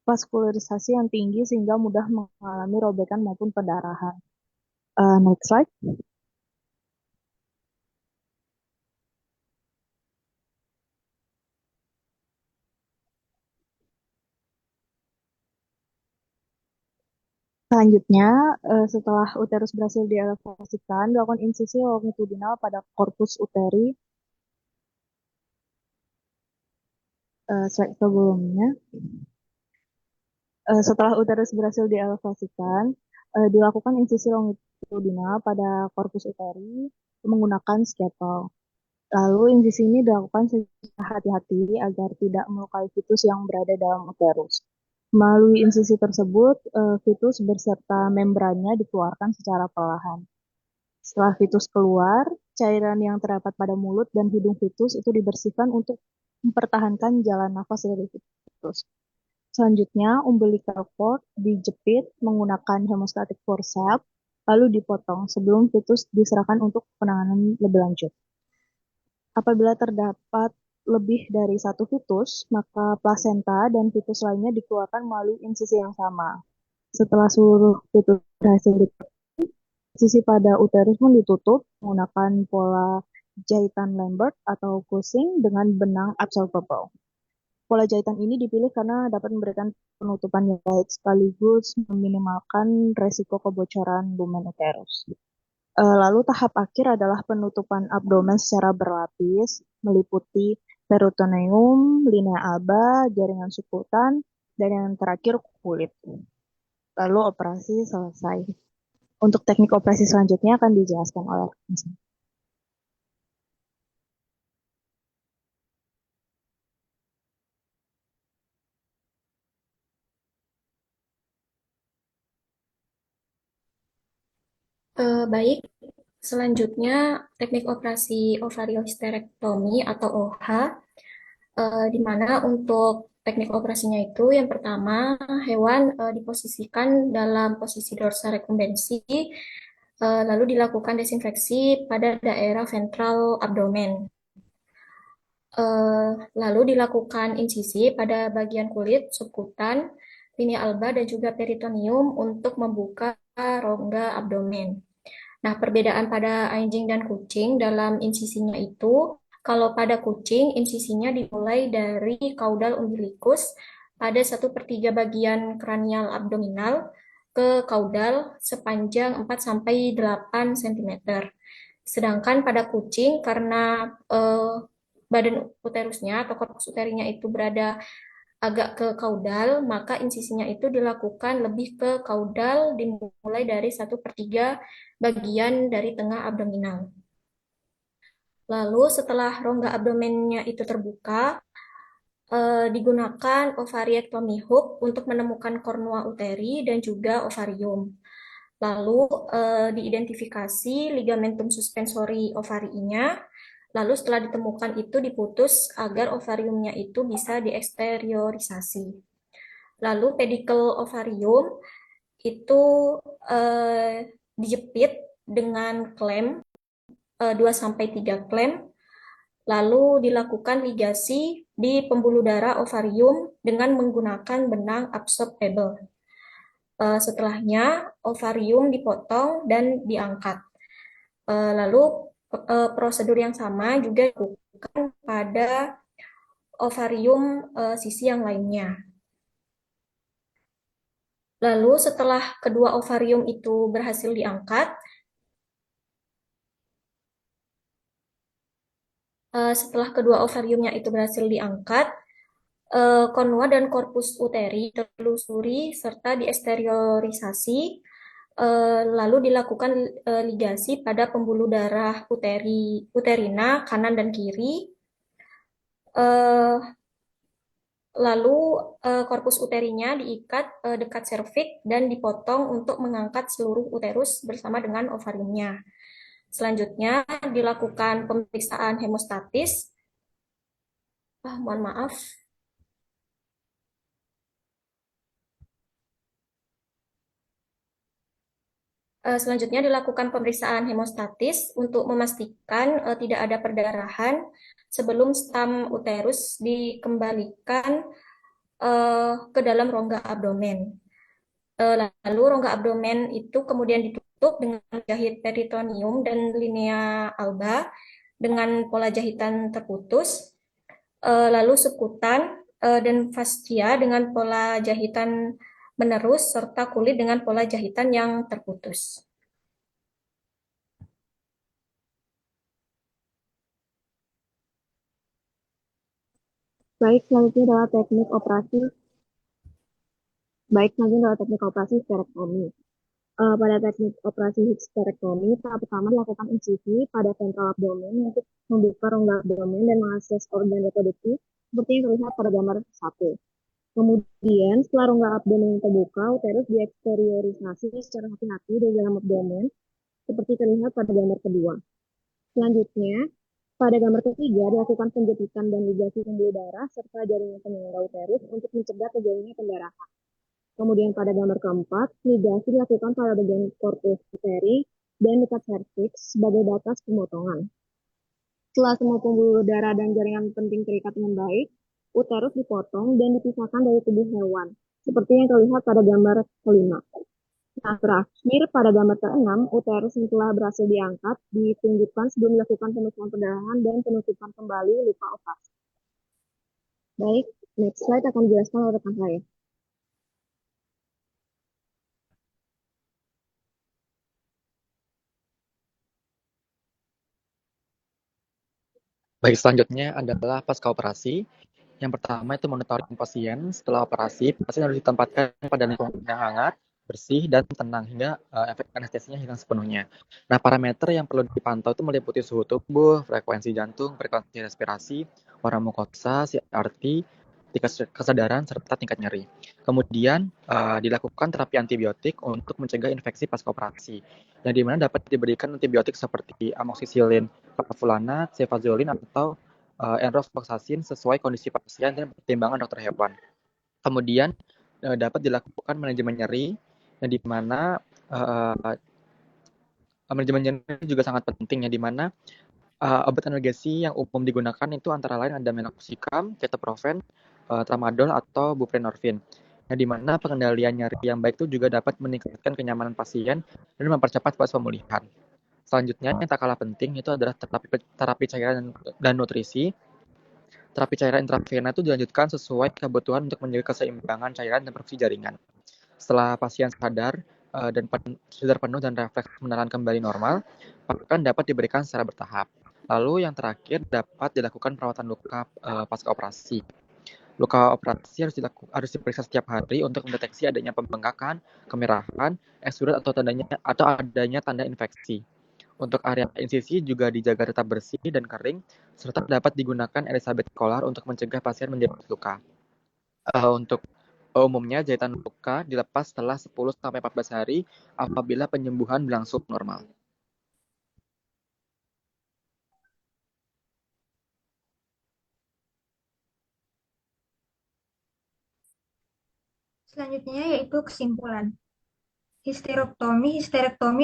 vaskularisasi yang tinggi sehingga mudah mengalami robekan maupun pendarahan. Next slide. Selanjutnya, setelah uterus berhasil dielevasikan, dilakukan insisi longitudinal pada korpus uteri. Slide sebelumnya. Setelah uterus berhasil dielevasikan, dilakukan insisi longitudinal pada korpus uteri menggunakan scalpel. Lalu insisi ini dilakukan secara hati-hati agar tidak melukai fetus yang berada dalam uterus. Melalui insisi tersebut, fetus beserta membrannya dikeluarkan secara perlahan. Setelah fetus keluar, cairan yang terdapat pada mulut dan hidung fetus itu dibersihkan untuk mempertahankan jalan nafas dari fetus. Selanjutnya, umbilical cord dijepit menggunakan hemostatic forceps, lalu dipotong sebelum fetus diserahkan untuk penanganan lebih lanjut. Apabila terdapat lebih dari satu fetus, maka plasenta dan fetus lainnya dikeluarkan melalui insisi yang sama. Setelah seluruh fetus berhasil ditutup, sisi pada uterus pun ditutup menggunakan pola jahitan Lambert atau Cushing dengan benang absorbable. Pola jahitan ini dipilih karena dapat memberikan penutupan yang baik sekaligus meminimalkan resiko kebocoran lumen uterus. Lalu tahap akhir adalah penutupan abdomen secara berlapis, meliputi peritoneum, linea aba, jaringan subkutan, dan yang terakhir kulit. Lalu operasi selesai. Untuk teknik operasi selanjutnya akan dijelaskan oleh Baik, selanjutnya teknik operasi ovariohisterektomi atau OH, di mana untuk teknik operasinya itu yang pertama hewan diposisikan dalam posisi dorsal rekumbensi, lalu dilakukan desinfeksi pada daerah ventral abdomen. Lalu dilakukan insisi pada bagian kulit, subkutan, linea alba, dan juga peritonium untuk membuka rongga abdomen. Nah, perbedaan pada anjing dan kucing dalam insisinya itu, kalau pada kucing, insisinya dimulai dari caudal umbilicus pada 1/3 bagian kranial abdominal ke caudal sepanjang 4-8 cm. Sedangkan pada kucing, karena badan uterusnya atau korpus uterinya itu berada agak ke kaudal, maka insisinya itu dilakukan lebih ke kaudal dimulai dari 1/3 bagian dari tengah abdominal. Lalu setelah rongga abdomennya itu terbuka, digunakan ovariectomy hook untuk menemukan kornua uteri dan juga ovarium. Lalu diidentifikasi ligamentum suspensori ovarinya. Lalu setelah ditemukan itu diputus agar ovariumnya itu bisa dieksteriorisasi. Lalu pedikel ovarium itu dijepit dengan klem 2-3 klem, lalu dilakukan ligasi di pembuluh darah ovarium dengan menggunakan benang absorbable. Setelahnya ovarium dipotong dan diangkat. Lalu prosedur yang sama juga dilakukan pada ovarium sisi yang lainnya. Lalu setelah kedua ovarium itu berhasil diangkat, konua dan korpus uteri ditelusuri serta diesteriorisasi, lalu dilakukan ligasi pada pembuluh darah uterina kanan dan kiri. Lalu korpus uterinya diikat dekat serviks dan dipotong untuk mengangkat seluruh uterus bersama dengan ovariumnya. Selanjutnya dilakukan pemeriksaan hemostatis. Mohon maaf. Selanjutnya dilakukan pemeriksaan hemostatis untuk memastikan tidak ada perdarahan sebelum stam uterus dikembalikan ke dalam rongga abdomen. Lalu rongga abdomen itu kemudian ditutup dengan jahit peritoneum dan linea alba dengan pola jahitan terputus, lalu subkutan dan fascia dengan pola jahitan menerus, serta kulit dengan pola jahitan yang terputus. Baik, selanjutnya adalah teknik operasi. Hysterektomi. Pada teknik operasi hysterektomi, tahap pertama dilakukan insisi pada ventral abdomen untuk membuka rongga abdomen dan mengakses organ reproduktif seperti yang terlihat pada gambar 1. Kemudian, setelah rongga abdomen terbuka, uterus dieksteriorisasi secara hati-hati dari dalam abdomen seperti terlihat pada gambar kedua. Selanjutnya, pada gambar ketiga dilakukan penjepitan dan ligasi pembuluh darah serta jaringan penyangga uterus untuk mencegah terjadinya pendarahan. Kemudian pada gambar keempat, ligasi dilakukan pada bagian korpus uteri dan dekat serviks sebagai batas pemotongan. Setelah semua pembuluh darah dan jaringan penting terikat dengan baik, uterus dipotong dan dipisahkan dari tubuh hewan, seperti yang terlihat pada gambar kelima. Nah, terakhir pada gambar ke-6, uterus yang telah berhasil diangkat ditunjukkan sebelum dilakukan pemeriksaan perdarahan dan penutupan kembali luka operasi. Baik, next slide akan dijelaskan oleh rekan saya. Baik, selanjutnya adalah pasca operasi. Yang pertama itu monitoring pasien. Setelah operasi, pasien harus ditempatkan pada lingkungan yang hangat, bersih, dan tenang hingga efek anestesinya hilang sepenuhnya. Nah, parameter yang perlu dipantau itu meliputi suhu tubuh, frekuensi jantung, frekuensi respirasi, warna mukosa, CRT, tingkat kesadaran, serta tingkat nyeri. Kemudian dilakukan terapi antibiotik untuk mencegah infeksi pasca operasi, yang dimana dapat diberikan antibiotik seperti amoxicillin, clavulanat, cefazolin, atau enrofloxacin sesuai kondisi pasien dan pertimbangan dokter hewan. Kemudian dapat dilakukan manajemen nyeri, yang dimana manajemen nyeri juga sangat penting, yang dimana obat analgesi yang umum digunakan itu antara lain ada meloxicam, ketoprofen, tramadol, atau buprenorfin. Yang dimana pengendalian nyeri yang baik itu juga dapat meningkatkan kenyamanan pasien dan mempercepat proses pemulihan. Selanjutnya yang tak kalah penting itu adalah terapi cairan dan nutrisi. Terapi cairan intravena itu dilanjutkan sesuai kebutuhan untuk menjaga keseimbangan cairan dan produksi jaringan. Setelah pasien sadar penuh dan refleks menelan kembali normal, akan dapat diberikan secara bertahap. Lalu yang terakhir dapat dilakukan perawatan luka pasca operasi. Luka operasi harus diperiksa setiap hari untuk mendeteksi adanya pembengkakan, kemerahan, eksudat atau adanya tanda infeksi. Untuk area insisi juga dijaga tetap bersih dan kering, serta dapat digunakan Elizabeth Collar untuk mencegah pasien menderita luka. Untuk umumnya jahitan luka dilepas setelah 10-14 hari apabila penyembuhan berlangsung normal. Selanjutnya yaitu kesimpulan. Histerektomi,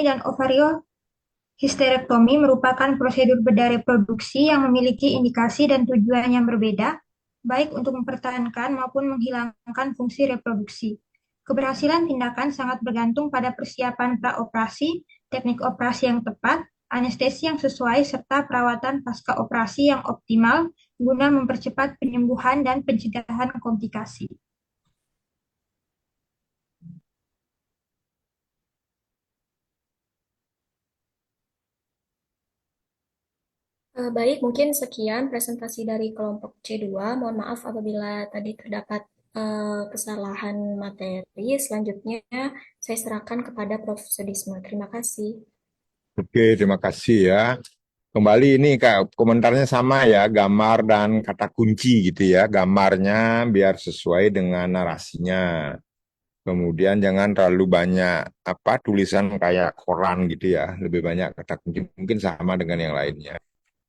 dan ovariohisterektomi merupakan prosedur bedah reproduksi yang memiliki indikasi dan tujuan yang berbeda, baik untuk mempertahankan maupun menghilangkan fungsi reproduksi. Keberhasilan tindakan sangat bergantung pada persiapan praoperasi, teknik operasi yang tepat, anestesi yang sesuai, serta perawatan pasca operasi yang optimal guna mempercepat penyembuhan dan pencegahan komplikasi. Baik, mungkin sekian presentasi dari kelompok C2. Mohon maaf apabila tadi terdapat kesalahan materi. Selanjutnya saya serahkan kepada Prof. Sudisma. Terima kasih. Oke, terima kasih ya. Kembali ini Kak, komentarnya sama ya, gambar dan kata kunci gitu ya. Gambarnya biar sesuai dengan narasinya. Kemudian jangan terlalu banyak tulisan kayak koran gitu ya. Lebih banyak kata kunci, mungkin sama dengan yang lainnya.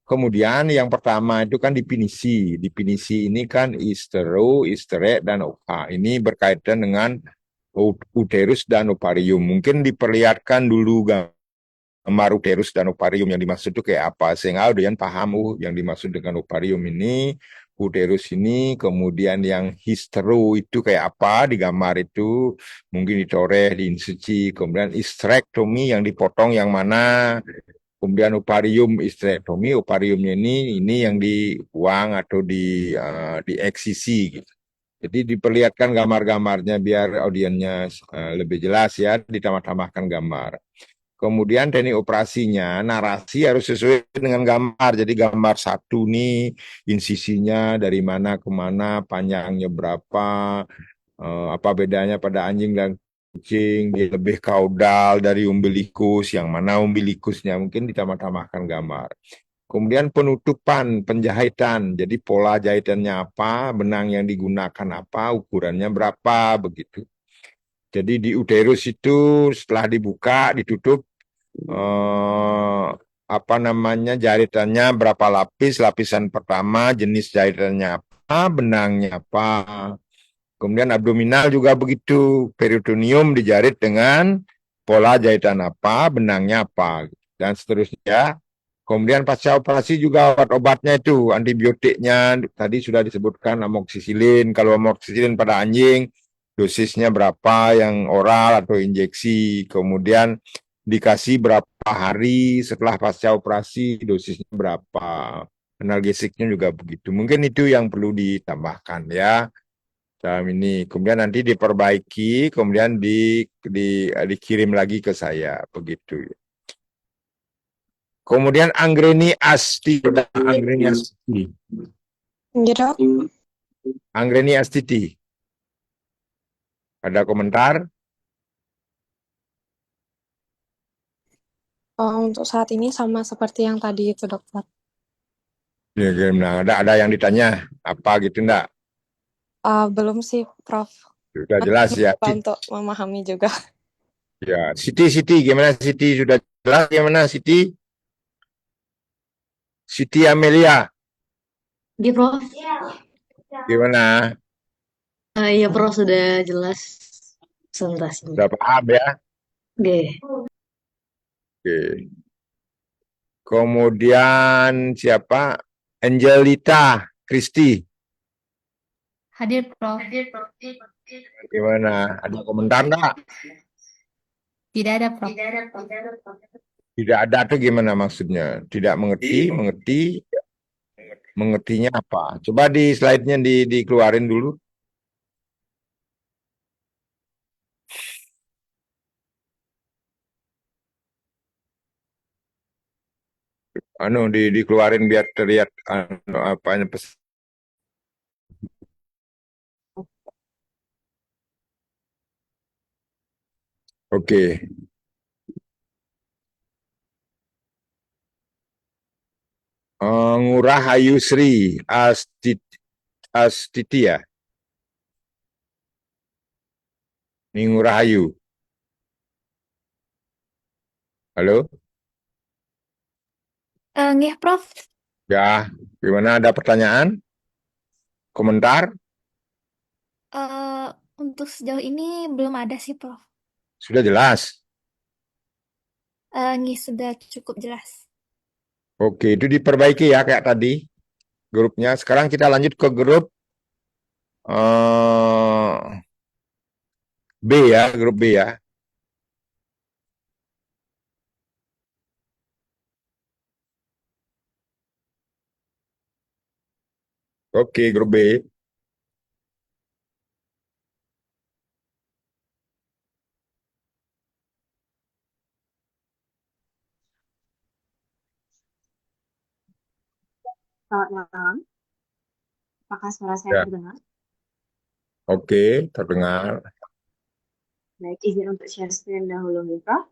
Kemudian yang pertama itu kan definisi. Definisi ini kan istero, isterek, dan oka. Ini berkaitan dengan uterus dan ovarium. Mungkin diperlihatkan dulu gambar uterus dan ovarium yang dimaksud itu kayak apa. Sehingga audiens paham yang dimaksud dengan ovarium ini, uterus ini, kemudian yang histero itu kayak apa di gambar itu. Mungkin ditoreh, diinsuci, kemudian hysterektomi yang dipotong yang mana. Kemudian ovarium hysterektomi, ovariumnya ini yang dibuang atau dieksisi gitu. Jadi diperlihatkan gambar-gambarnya biar audiensnya lebih jelas ya, ditambah-tambahkan gambar. Kemudian teknik operasinya, narasi harus sesuai dengan gambar. Jadi gambar satu nih, insisinya dari mana ke mana, panjangnya berapa, apa bedanya pada anjing dan kucing, dia lebih kaudal dari umbilikus, yang mana umbilikusnya mungkin ditambah-tambahkan gambar. Kemudian penutupan, penjahitan, jadi pola jahitannya apa, benang yang digunakan apa, ukurannya berapa, begitu. Jadi di uterus itu setelah dibuka, ditutup, jahitannya berapa lapis, lapisan pertama, jenis jahitannya apa, benangnya apa. Kemudian abdominal juga begitu, peritoneum dijarit dengan pola jahitan apa, benangnya apa, dan seterusnya. Kemudian pasca operasi juga obat-obatnya itu, antibiotiknya tadi sudah disebutkan amoxicillin. Kalau amoxicillin pada anjing, dosisnya berapa yang oral atau injeksi. Kemudian dikasih berapa hari setelah pasca operasi, dosisnya berapa. Analgesiknya juga begitu. Mungkin itu yang perlu ditambahkan ya. Ini kemudian nanti diperbaiki, kemudian dikirim lagi ke saya begitu. Kemudian Anggreni Astiti. Anggreni Astiti. Ada komentar? Untuk saat ini sama seperti yang tadi itu, dokter. Ya, ada yang ditanya apa gitu enggak? Belum sih, Prof. Sudah Masih jelas ya. mencoba untuk memahami juga. Ya, Siti, gimana Siti? Sudah jelas gimana Siti? Siti Amelia, Oke, Prof. gimana? Iya, Prof, sudah jelas presentasinya. Sudah paham ya? Oke. Oke. Kemudian siapa? Angelita Christy, Hadir, Prof. gimana? Ada komentar nggak? Tidak ada, Prof. Tidak ada tuh gimana maksudnya? Tidak mengerti, mengertinya apa? Coba di slide-nya dikeluarin dulu. Dikeluarin biar terlihat apanya Oke. Ngurah Ayu Sri Astiti ya. Ini Ngurah Ayu. Halo? Nggih, Prof. Ya, gimana? Ada pertanyaan? Komentar? Untuk sejauh ini belum ada sih, Prof. Sudah jelas. Nggih, sudah cukup jelas. Oke, itu diperbaiki ya kayak tadi grupnya. Sekarang kita lanjut ke grup B ya, grup B ya. Oke, grup B. Selamat malam. Apakah suara saya Ya. terdengar? Oke, terdengar. Baik, izin untuk share screen dahulu, nih, Prof.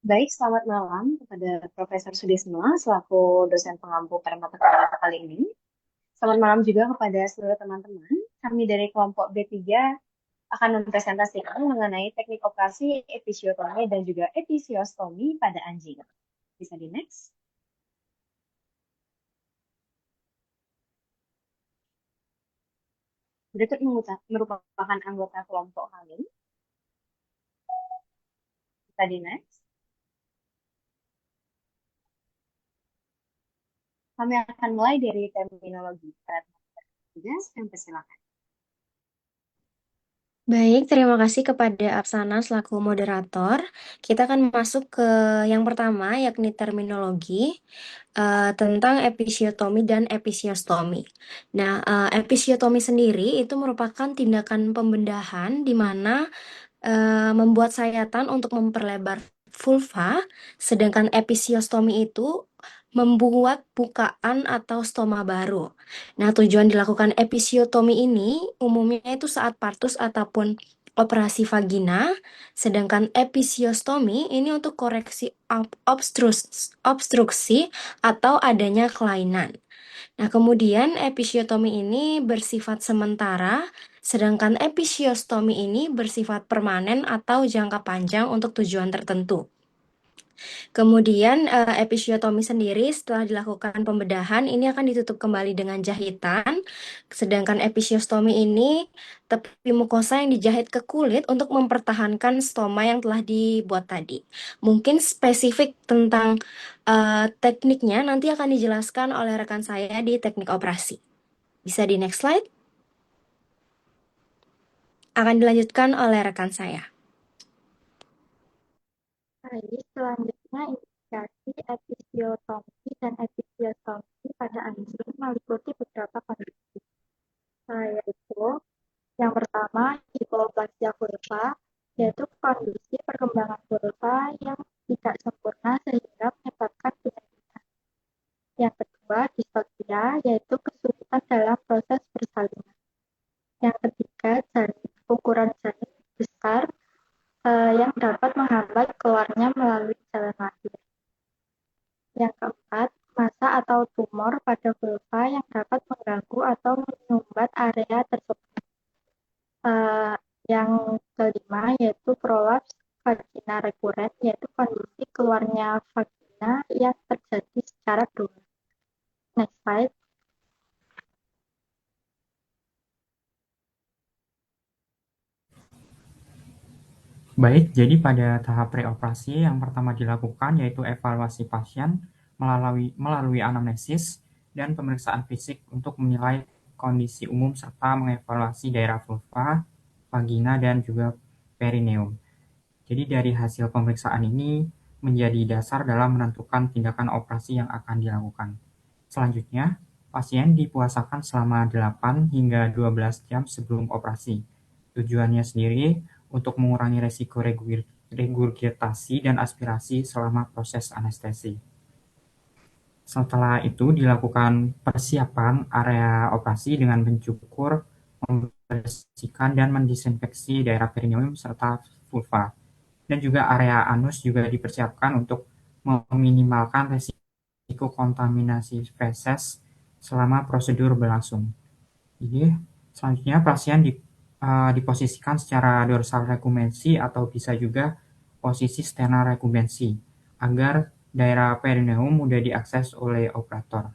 Baik, selamat malam kepada Profesor Sudisno selaku dosen pengampu pada mata kuliah kali ini. Selamat malam juga kepada seluruh teman-teman. Kami dari kelompok B3 akan mempresentasikan mengenai teknik operasi episiotomi dan juga episiostomi pada anjing. Bisa di next. Berikut merupakan anggota kelompok kami. Bisa di next. Kami akan mulai dari terminologi. Yang persilakan. Baik, terima kasih kepada Apsana selaku moderator. Kita akan masuk ke yang pertama, yakni terminologi tentang episiotomi dan episiostomi. Nah, episiotomi sendiri itu merupakan tindakan pembedahan di mana membuat sayatan untuk memperlebar vulva, sedangkan episiostomi itu membuat bukaan atau stoma baru. Nah, tujuan dilakukan episiotomi ini umumnya itu saat partus ataupun operasi vagina, sedangkan episiostomi ini untuk koreksi obstruksi atau adanya kelainan. Nah, kemudian episiotomi ini bersifat sementara, sedangkan episiostomi ini bersifat permanen atau jangka panjang untuk tujuan tertentu. Kemudian episiotomi sendiri setelah dilakukan pembedahan ini akan ditutup kembali dengan jahitan, sedangkan episiostomi ini tepi mukosa yang dijahit ke kulit untuk mempertahankan stoma yang telah dibuat tadi. Mungkin spesifik tentang tekniknya nanti akan dijelaskan oleh rekan saya di teknik operasi. Bisa di next slide. Akan dilanjutkan oleh rekan saya. Baik, selanjutnya indikasi episiotomi dan episiostomi pada anjing meliputi beberapa kondisi, yaitu yang pertama hipoplasia vulva, yaitu kondisi perkembangan vulva yang tidak sempurna sehingga menyebabkan penyakit. akibat keluarnya melalui jalan lahir. Yang keempat, massa atau tumor pada vulva yang dapat mengganggu atau menyumbat area tersebut. Yang kelima yaitu prolaps vagina rekuren, yaitu kondisi keluarnya vagina yang terjadi secara berulang. Next slide. Baik, jadi pada tahap preoperasi yang pertama dilakukan yaitu evaluasi pasien melalui anamnesis dan pemeriksaan fisik untuk menilai kondisi umum serta mengevaluasi daerah vulva, vagina, dan juga perineum. Jadi dari hasil pemeriksaan ini menjadi dasar dalam menentukan tindakan operasi yang akan dilakukan. Selanjutnya, pasien dipuasakan selama 8 hingga 12 jam sebelum operasi. Tujuannya sendiri untuk mengurangi resiko regurgitasi dan aspirasi selama proses anestesi. Setelah itu dilakukan persiapan area operasi dengan mencukur, membersihkan dan mendisinfeksi daerah perineum serta vulva. Dan juga area anus juga dipersiapkan untuk meminimalkan resiko kontaminasi feses selama prosedur berlangsung. Jadi selanjutnya pasien diposisikan secara dorsal recumbensy atau bisa juga posisi sternal recumbensy agar daerah perineum mudah diakses oleh operator.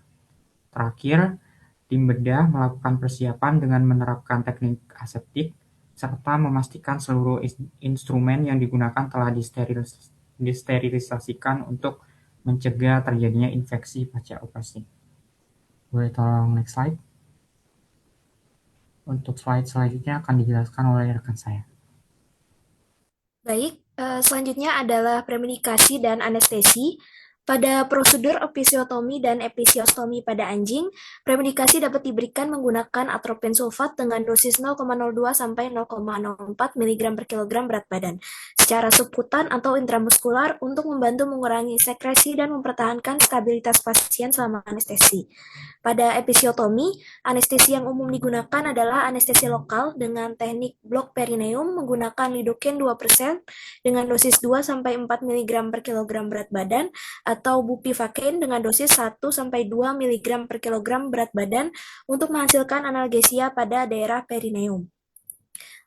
Terakhir, tim bedah melakukan persiapan dengan menerapkan teknik aseptik serta memastikan seluruh instrumen yang digunakan telah disterilisasikan untuk mencegah terjadinya infeksi pasca operasi. Boleh tolong next slide? Untuk slide selanjutnya akan dijelaskan oleh rekan saya. Baik, selanjutnya adalah premedikasi dan anestesi. Pada prosedur episiotomi dan episiostomi pada anjing, premedikasi dapat diberikan menggunakan atropen sulfat dengan dosis 0,02 sampai 0,04 mg per kilogram berat badan secara subkutan atau intramuskular untuk membantu mengurangi sekresi dan mempertahankan stabilitas pasien selama anestesi. Pada episiotomi, anestesi yang umum digunakan adalah anestesi lokal dengan teknik blok perineum menggunakan lidocaine 2% dengan dosis 2-4 mg per kilogram berat badan atau bupivacaine dengan dosis 1-2 mg per kilogram berat badan untuk menghasilkan analgesia pada daerah perineum.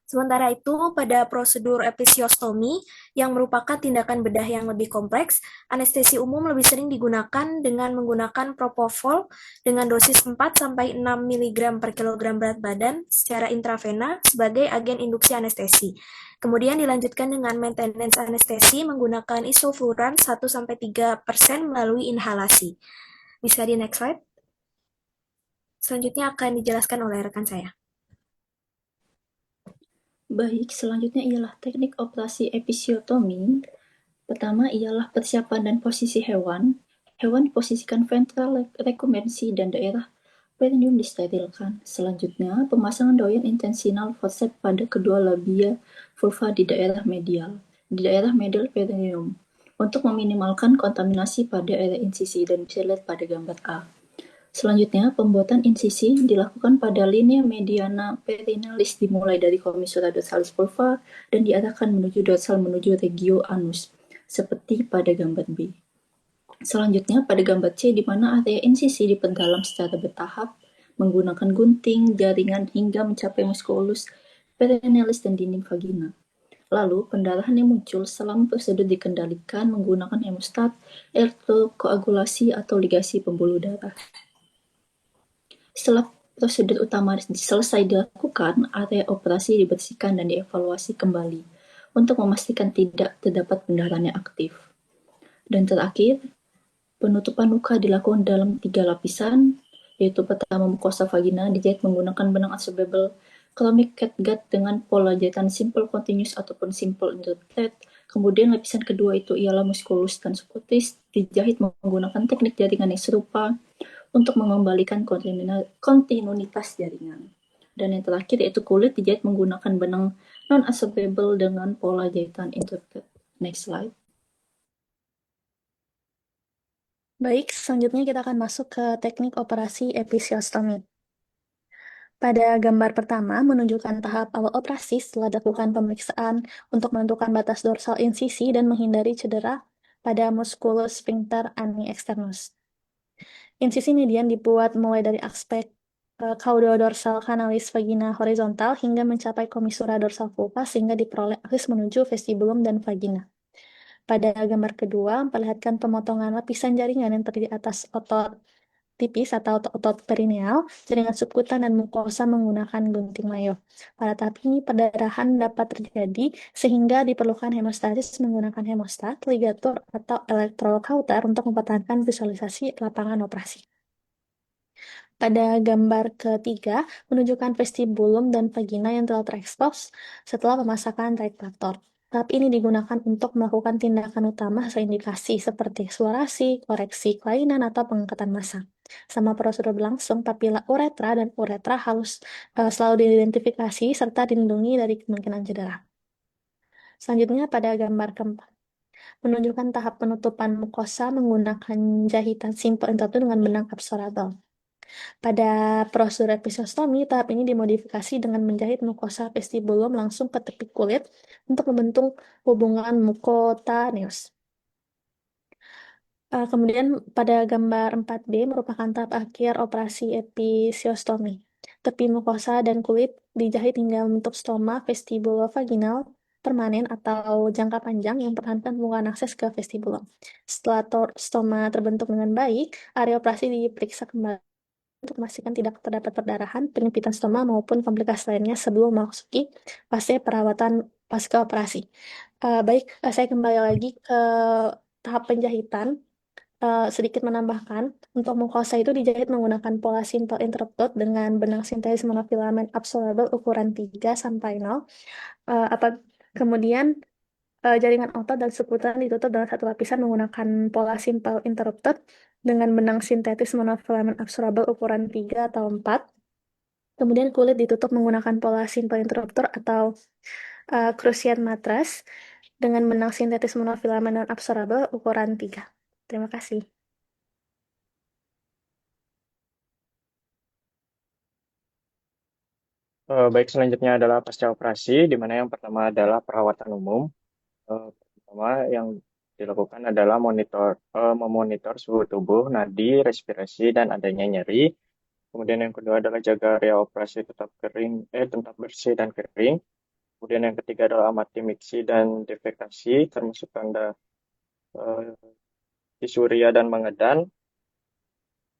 Sementara itu, pada prosedur episiostomi yang merupakan tindakan bedah yang lebih kompleks, anestesi umum lebih sering digunakan dengan menggunakan propofol dengan dosis 4-6 mg per kilogram berat badan secara intravena sebagai agen induksi anestesi. Kemudian dilanjutkan dengan maintenance anestesi menggunakan isofluran 1-3% melalui inhalasi. Bisa di next slide? Selanjutnya akan dijelaskan oleh rekan saya. Baik, selanjutnya ialah teknik operasi episiotomi. Pertama ialah persiapan dan posisi hewan. Hewan diposisikan ventral recumbensy dan daerah perineum disterilkan. Selanjutnya, pemasangan doyan intensional forceps pada kedua labia vulva di daerah medial perineum untuk meminimalkan kontaminasi pada area insisi dan bisa dilihat pada gambar A. Selanjutnya, pembuatan insisi dilakukan pada linea mediana perinealis dimulai dari commissura dorsalis vulva dan diarahkan menuju dorsal menuju regio anus, seperti pada gambar B. Selanjutnya, pada gambar C, di mana area insisi diperdalam secara bertahap menggunakan gunting, jaringan, hingga mencapai musculus perinealis dan dinding vagina. Lalu, pendarahan yang muncul selama prosedur dikendalikan menggunakan hemostat, elektrokoagulasi, atau ligasi pembuluh darah. Setelah prosedur utama selesai dilakukan, area operasi dibersihkan dan dievaluasi kembali untuk memastikan tidak terdapat pendarahan yang aktif. Dan terakhir, penutupan luka dilakukan dalam 3 lapisan, yaitu pertama mukosa vagina dijahit menggunakan benang absorbable chromic catgut dengan pola jahitan simple continuous ataupun simple interthread. Kemudian lapisan kedua itu ialah musculus dan subcutis dijahit menggunakan teknik jaringan yang serupa untuk mengembalikan kontinuitas jaringan. Dan yang terakhir yaitu kulit dijahit menggunakan benang non-absorbable dengan pola jahitan interthread. Next slide. Baik, selanjutnya kita akan masuk ke teknik operasi episiostomi. Pada gambar pertama menunjukkan tahap awal operasi setelah dilakukan pemeriksaan untuk menentukan batas dorsal insisi dan menghindari cedera pada musculus sphincter ani externus. Insisi median dibuat mulai dari aspek caudodorsal canalis vagina horizontal hingga mencapai komissura dorsal vulva sehingga diperoleh aksis menuju vestibulum dan vagina. Pada gambar kedua, memperlihatkan pemotongan lapisan jaringan yang terdiri atas otot tipis atau otot perineal, jaringan subkutan dan mukosa menggunakan gunting mayo. Pada tahap ini, perdarahan dapat terjadi sehingga diperlukan hemostasis menggunakan hemostat, ligatur, atau elektrokauter untuk mempertahankan visualisasi lapangan operasi. Pada gambar ketiga, menunjukkan vestibulum dan vagina yang telah terekspos setelah pemasakan retractor. Tahap ini digunakan untuk melakukan tindakan utama sesuai indikasi seperti eksplorasi, koreksi kelainan, atau pengangkatan massa. Sama prosedur berlangsung, papila uretra dan uretra harus selalu diidentifikasi serta dilindungi dari kemungkinan cedera. Selanjutnya pada gambar keempat, menunjukkan tahap penutupan mukosa menggunakan jahitan simple intertube dengan benang absorbable. Pada prosedur episiostomi, tahap ini dimodifikasi dengan menjahit mukosa vestibulum langsung ke tepi kulit untuk membentuk hubungan mukotaneus. Kemudian pada gambar 4B merupakan tahap akhir operasi episiostomi. Tepi mukosa dan kulit dijahit hingga membentuk stoma vestibulovaginal permanen atau jangka panjang yang mempertahankan hubungan akses ke vestibulum. Setelah stoma terbentuk dengan baik, area operasi diperiksa kembali untuk memastikan tidak terdapat perdarahan, penyempitan stoma maupun komplikasi lainnya sebelum memasuki fase perawatan pasca operasi. Saya kembali lagi ke tahap penjahitan. Sedikit menambahkan, untuk mukosa itu dijahit menggunakan pola simple interrupted dengan benang sintetis monofilament absorbable ukuran 3-0. Kemudian jaringan otot dan subkutan ditutup dengan satu lapisan menggunakan pola simple interrupted dengan benang sintetis monofilament absorbable ukuran 3 atau 4. Kemudian kulit ditutup menggunakan pola simple interrupter atau cruciate mattress dengan benang sintetis monofilament absorbable ukuran 3. Terima kasih. Baik, selanjutnya adalah pasca operasi, di mana yang pertama adalah perawatan umum. Pertama yang dilakukan adalah memonitor suhu tubuh, nadi, respirasi, dan adanya nyeri. Kemudian yang kedua adalah jaga area operasi tetap bersih dan kering. Kemudian yang ketiga adalah amati miksi dan defekasi, termasuk tanda disuria dan mengedan.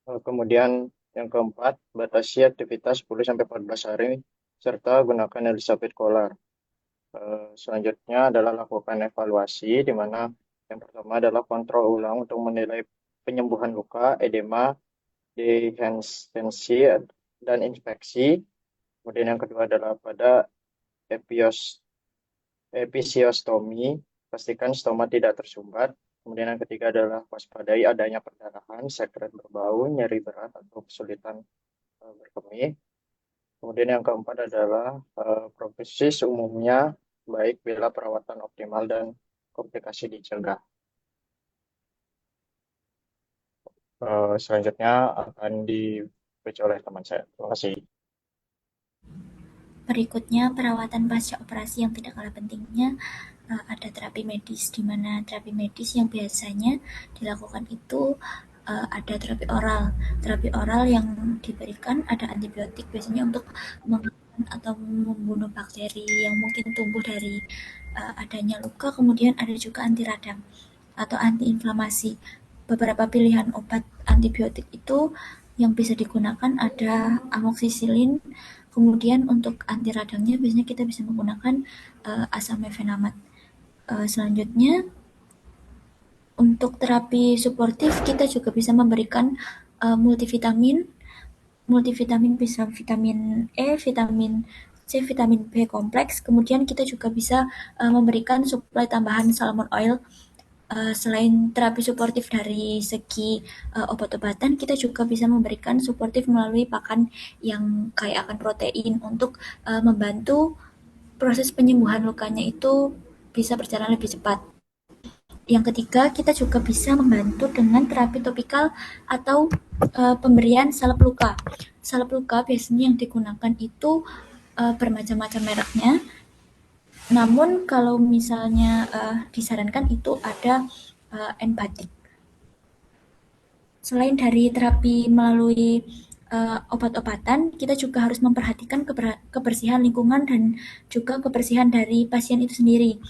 Kemudian yang keempat, batasi aktivitas 10-14 hari, serta gunakan Elizabeth Collar. Selanjutnya adalah lakukan evaluasi, di mana yang pertama adalah kontrol ulang untuk menilai penyembuhan luka, edema, dehidrasi, dan inspeksi. Kemudian yang kedua adalah pada episiostomi, pastikan stoma tidak tersumbat. Kemudian yang ketiga adalah waspadai adanya perdarahan, sekret berbau, nyeri berat, atau kesulitan berkemih. Kemudian yang keempat adalah prognosis umumnya baik bila perawatan optimal dan komplikasi dicegah. Selanjutnya akan dibaca oleh teman saya. Terima kasih. Berikutnya, perawatan pasca operasi yang tidak kalah pentingnya ada terapi medis, di mana terapi medis yang biasanya dilakukan itu ada terapi oral. Terapi oral yang diberikan ada antibiotik biasanya untuk menghilangkan atau membunuh bakteri yang mungkin tumbuh dari adanya luka. Kemudian ada juga anti radang atau antiinflamasi. Beberapa pilihan obat antibiotik itu yang bisa digunakan ada amoxicillin. Kemudian untuk anti radangnya biasanya kita bisa menggunakan asam mefenamat. Selanjutnya untuk terapi suportif kita juga bisa memberikan multivitamin bisa vitamin E, vitamin C, vitamin B kompleks. Kemudian kita juga bisa memberikan suplai tambahan salmon oil. Selain terapi suportif dari segi obat-obatan, kita juga bisa memberikan suportif melalui pakan yang kaya akan protein untuk membantu proses penyembuhan lukanya itu bisa berjalan lebih cepat. Yang ketiga, kita juga bisa membantu dengan terapi topikal atau pemberian salep luka. Salep luka biasanya yang digunakan itu bermacam-macam mereknya. Namun kalau misalnya disarankan itu ada N-Batik. Selain dari terapi melalui obat-obatan, kita juga harus memperhatikan kebersihan lingkungan dan juga kebersihan dari pasien itu sendiri.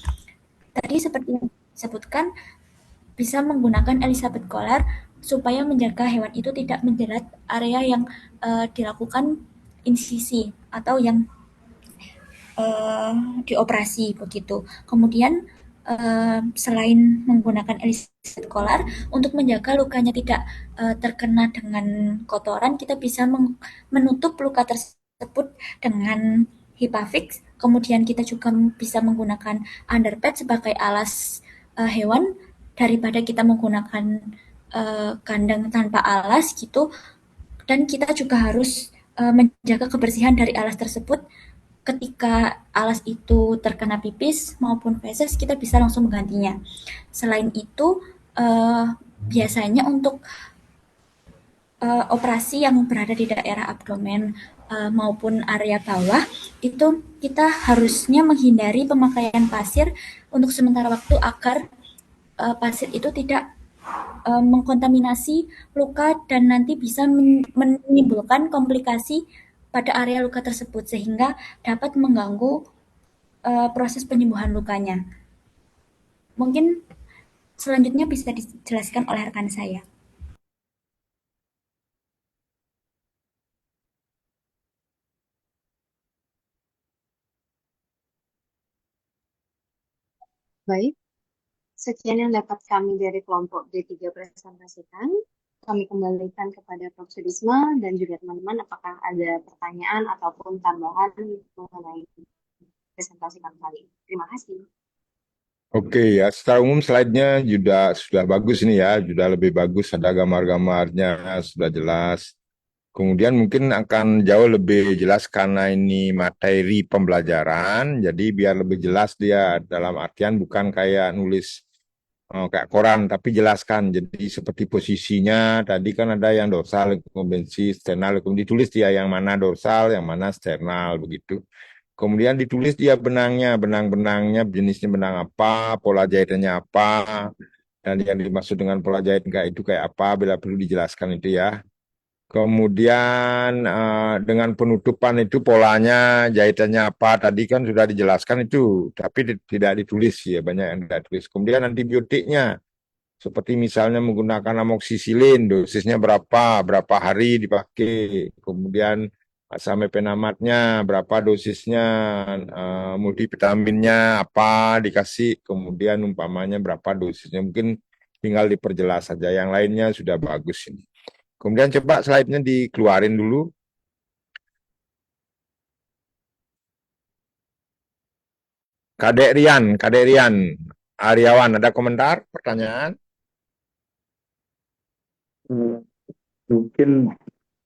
Tadi seperti yang disebutkan, bisa menggunakan Elizabeth Collar supaya menjaga hewan itu tidak menjerat area yang dilakukan insisi atau yang dioperasi begitu. Kemudian selain menggunakan Elizabeth Collar, untuk menjaga lukanya tidak terkena dengan kotoran, kita bisa menutup luka tersebut dengan Hipafix. Kemudian kita juga bisa menggunakan underpad sebagai alas hewan daripada kita menggunakan kandang tanpa alas gitu. Dan kita juga harus menjaga kebersihan dari alas tersebut. Ketika alas itu terkena pipis maupun feses, kita bisa langsung menggantinya. Selain itu, biasanya untuk operasi yang berada di daerah abdomen maupun area bawah, itu kita harusnya menghindari pemakaian pasir untuk sementara waktu agar pasir itu tidak mengkontaminasi luka dan nanti bisa menimbulkan komplikasi pada area luka tersebut sehingga dapat mengganggu proses penyembuhan lukanya. Mungkin selanjutnya bisa dijelaskan oleh rekan saya. Baik, sekian yang dapat kami dari kelompok D3 presentasikan. Kami kembalikan kepada Prof. Sudisma dan juga teman-teman apakah ada pertanyaan ataupun tambahan mengenai presentasi kami kali ini. Terima kasih. Oke ya, secara umum slide-nya sudah bagus nih ya, sudah lebih bagus, ada gambar-gambarnya, sudah jelas. Kemudian mungkin akan jauh lebih jelas karena ini materi pembelajaran, jadi biar lebih jelas dia dalam artian bukan kayak nulis kayak koran, tapi jelaskan. Jadi seperti posisinya, tadi kan ada yang dorsal, konvensi, sternal, kemudian ditulis dia yang mana dorsal, yang mana sternal, begitu. Kemudian ditulis dia benang-benangnya, jenisnya benang apa, pola jahitannya apa, dan yang dimaksud dengan pola jahit itu kayak apa, bila perlu dijelaskan itu ya. Kemudian dengan penutupan itu polanya, jahitannya apa, tadi kan sudah dijelaskan itu, tapi tidak ditulis ya, banyak yang tidak ditulis. Kemudian antibiotiknya, seperti misalnya menggunakan amoksisilin, dosisnya berapa hari dipakai, kemudian asam penamatnya, berapa dosisnya, multivitaminnya apa dikasih, kemudian umpamanya berapa dosisnya, mungkin tinggal diperjelas saja, yang lainnya sudah bagus ini. Kemudian coba slide-nya dikeluarin dulu. Kadek Rian, Aryawan, ada komentar, pertanyaan? Mungkin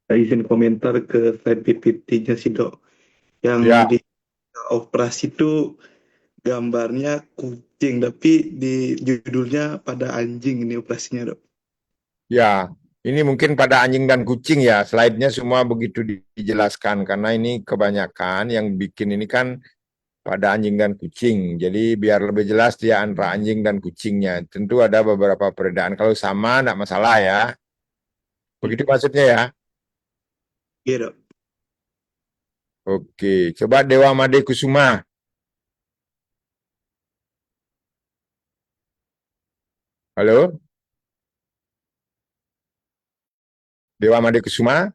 izin komentar ke slide PPT-nya sih dok. Yang Ya. di operasi itu gambarnya kucing, tapi di judulnya pada anjing ini operasinya dok. Ya, ini mungkin pada anjing dan kucing ya, slide-nya semua begitu dijelaskan, karena ini kebanyakan yang bikin ini kan pada anjing dan kucing. Jadi biar lebih jelas dia antara anjing dan kucingnya. Tentu ada beberapa perbedaan. Kalau sama, tidak masalah ya. Begitu maksudnya ya. Iya dok. Oke, coba Dewa Made Kusuma. Halo? Dewa Made Kusuma?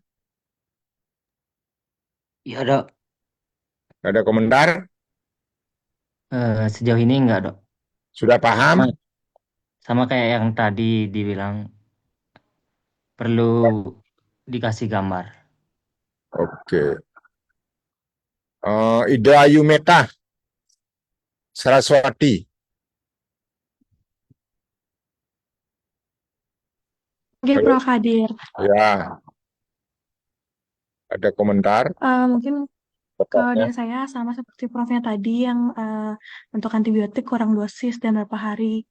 Iya dok. Ada komentar? Sejauh ini enggak dok. Sudah paham? Sama kayak yang tadi dibilang perlu dikasih gambar. Oke. Ida Ayu Meta Saraswati. Oke, Prof. hadir. Ya. Ada komentar? Mungkin kalau dari saya sama seperti Profnya tadi yang untuk antibiotik kurang dosis dan berapa hari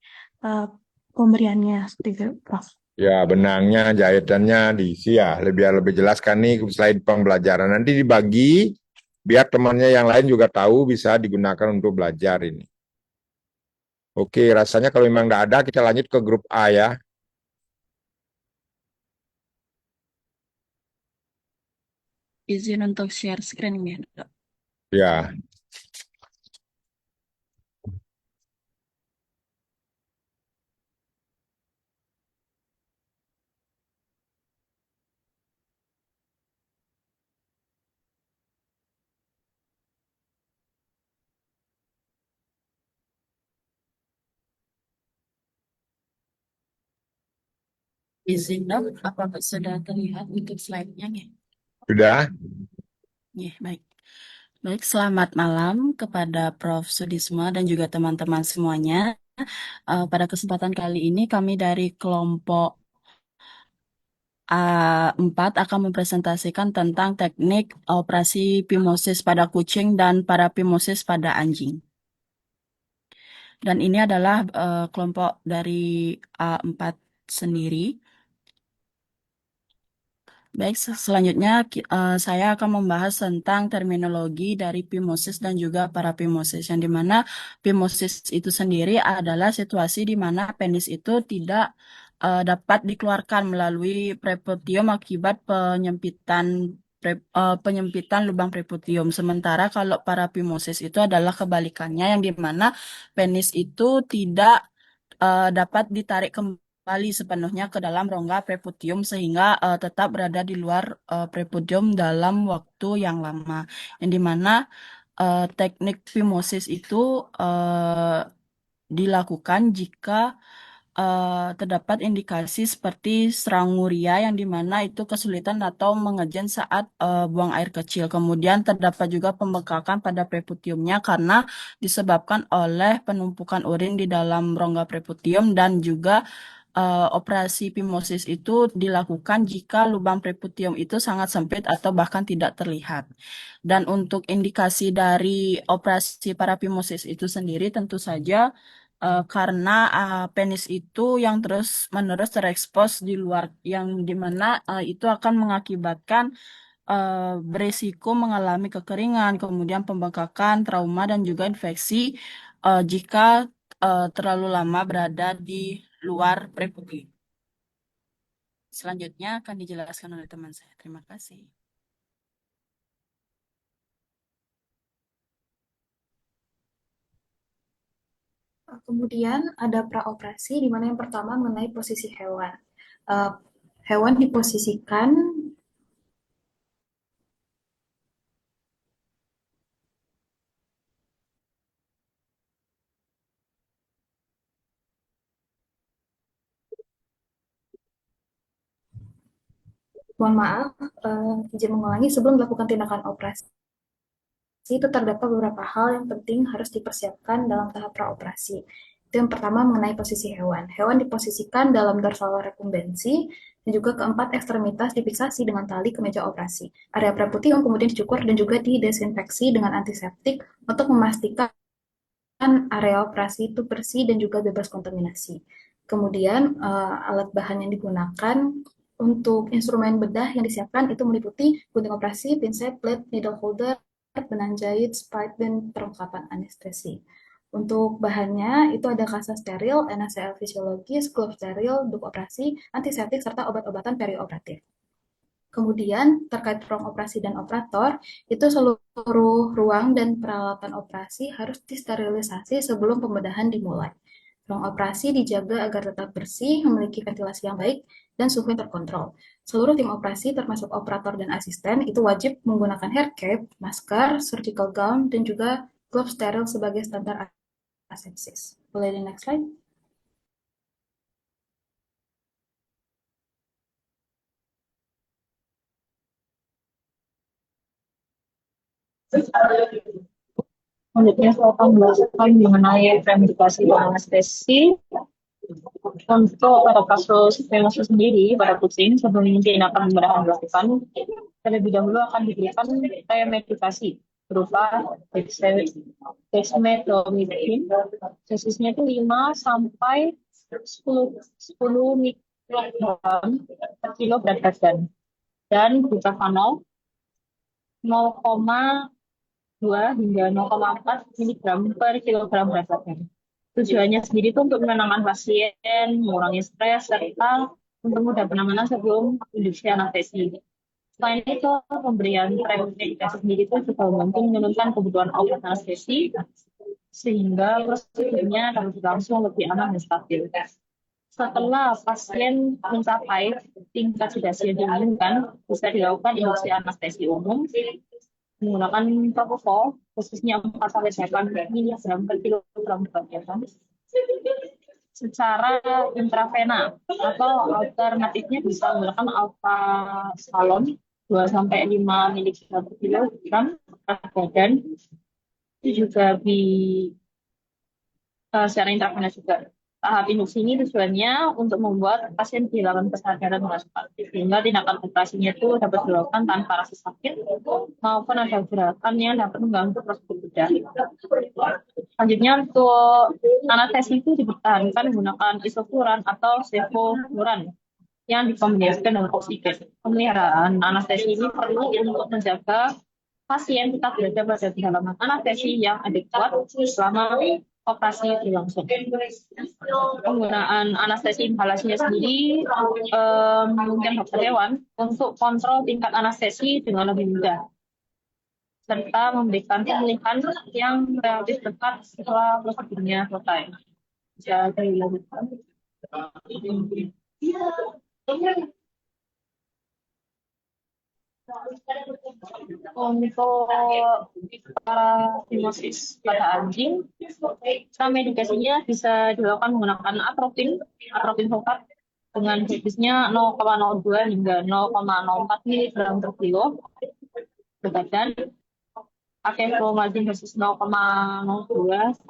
pemberiannya seperti itu, Prof. Ya, benangnya, jahitannya diisi ya. Biar lebih jelas kan nih selain pembelajaran. Nanti dibagi biar temannya yang lain juga tahu bisa digunakan untuk belajar ini. Oke, rasanya kalau memang nggak ada, kita lanjut ke grup A ya. Izin untuk share screen ya, Dok. Ya, Izin, Dok, apakah sudah terlihat untuk slide-nya? Ya? sudah. Ya, baik. Baik, selamat malam kepada Prof. Sudisma dan juga teman-teman semuanya. Pada kesempatan kali ini kami dari kelompok A4 akan mempresentasikan tentang teknik operasi pimosis pada kucing dan parapimosis pada anjing. Dan ini adalah kelompok dari A4 sendiri. Baik, selanjutnya saya akan membahas tentang terminologi dari pimosis dan juga parapimosis, yang dimana pimosis itu sendiri adalah situasi di mana penis itu tidak dapat dikeluarkan melalui prepucium akibat penyempitan lubang prepucium. Sementara kalau parapimosis itu adalah kebalikannya, yang dimana penis itu tidak dapat ditarik kembali sepenuhnya ke dalam rongga prepucium sehingga tetap berada di luar prepucium dalam waktu yang lama. Yang dimana teknik pimosis itu dilakukan jika terdapat indikasi seperti stranguria, yang dimana itu kesulitan atau mengejen saat buang air kecil. Kemudian terdapat juga pembengkakan pada prepuciumnya karena disebabkan oleh penumpukan urin di dalam rongga prepucium, dan juga operasi pimosis itu dilakukan jika lubang prepucium itu sangat sempit atau bahkan tidak terlihat. Dan untuk indikasi dari operasi parapimosis itu sendiri tentu saja karena penis itu yang terus-menerus terekspos di luar, yang dimana itu akan mengakibatkan beresiko mengalami kekeringan, kemudian pembengkakan, trauma, dan juga infeksi jika terlalu lama berada di luar prepucium. Selanjutnya akan dijelaskan oleh teman saya. Terima kasih. Kemudian ada praoperasi, di mana yang pertama mengenai posisi hewan. Hewan diposisikan mohon maaf, izin mengulangi, sebelum melakukan tindakan operasi itu terdapat beberapa hal yang penting harus dipersiapkan dalam tahap praoperasi. Itu yang pertama mengenai posisi hewan. Hewan diposisikan dalam dorsal rekumbensi, dan juga keempat ekstremitas difiksasi dengan tali ke meja operasi. Area prepucium kemudian dicukur dan juga didesinfeksi dengan antiseptik untuk memastikan area operasi itu bersih dan juga bebas kontaminasi. Kemudian alat bahan yang digunakan untuk instrumen bedah yang disiapkan itu meliputi gunting operasi, pinset, plate, needle holder, benang jahit, spike, dan perlengkapan anestesi. Untuk bahannya itu ada kasa steril, NaCl fisiologis, glove steril, duk operasi, antiseptik, serta obat-obatan perioperatif. Kemudian terkait ruang operasi dan operator, itu seluruh ruang dan peralatan operasi harus disterilisasi sebelum pembedahan dimulai. Ruang operasi dijaga agar tetap bersih, memiliki ventilasi yang baik, dan suhu yang terkontrol. Seluruh tim operasi termasuk operator dan asisten itu wajib menggunakan hair cap, masker, surgical gown, dan juga glove steril sebagai standar asepsis. Boleh di next slide? Selanjutnya saya akan menjelaskan mengenai premedikasi dan anestesi. Untuk pada kasus pemeriksaan sendiri pada kucing, sebelum tindakan pembedahan dilakukan, terlebih dahulu akan diberikan premedikasi berupa dexmedetomidine. Dosisnya itu 5 sampai 10 per kilo berat badan. Dan butanol 0,2 hingga 0,4 mg per kilogram berat badan. Tujuannya sendiri itu untuk menenangkan pasien, mengurangi stres, serta mempermudah penanganan sebelum induksi anestesi. Selain itu, pemberian medikasi sendiri itu juga membantu menurunkan kebutuhan obat anestesi, sehingga prosedurnya dapat berlangsung lebih aman dan stabil. Setelah pasien mencapai tingkat sedasi yang diinginkan, bisa dilakukan induksi anestesi umum menggunakan propofol, khususnya 4-8 mg per kilogram berat badan, secara intravena, atau alternatifnya bisa menggunakan alprasalon 2-5 mg per kilogram berat badan, itu juga secara intravena juga. Tahap induksi ini tujuannya untuk membuat pasien kehilangan kesadaran dengan cepat, sehingga tindakan operasinya itu dapat dilakukan tanpa rasa sakit maupun ada gerakan yang dapat mengganggu prosedur bedah. Selanjutnya untuk anestesi itu dipertahankan menggunakan isofluran atau sevofluran yang dikombinasikan dengan oksigen. Pemeliharaan anestesi ini perlu untuk menjaga pasien tetap berada pada kedalaman anestesi yang adekuat selama operasi berlangsung. Penggunaan anestesi inhalasinya sendiri memungkinkan dokter hewan untuk kontrol tingkat anestesi dengan lebih mudah, serta memberikan pemulihan yang relatif cepat setelah prosedurnya selesai. Bisa dilanjutkan. Untuk parasitosis pada anjing, medikasinya bisa dilakukan menggunakan atropin sulfat dengan dosisnya 0,02 hingga 0,04 mg per kilo berat badan, akeflomazin dosis 0,02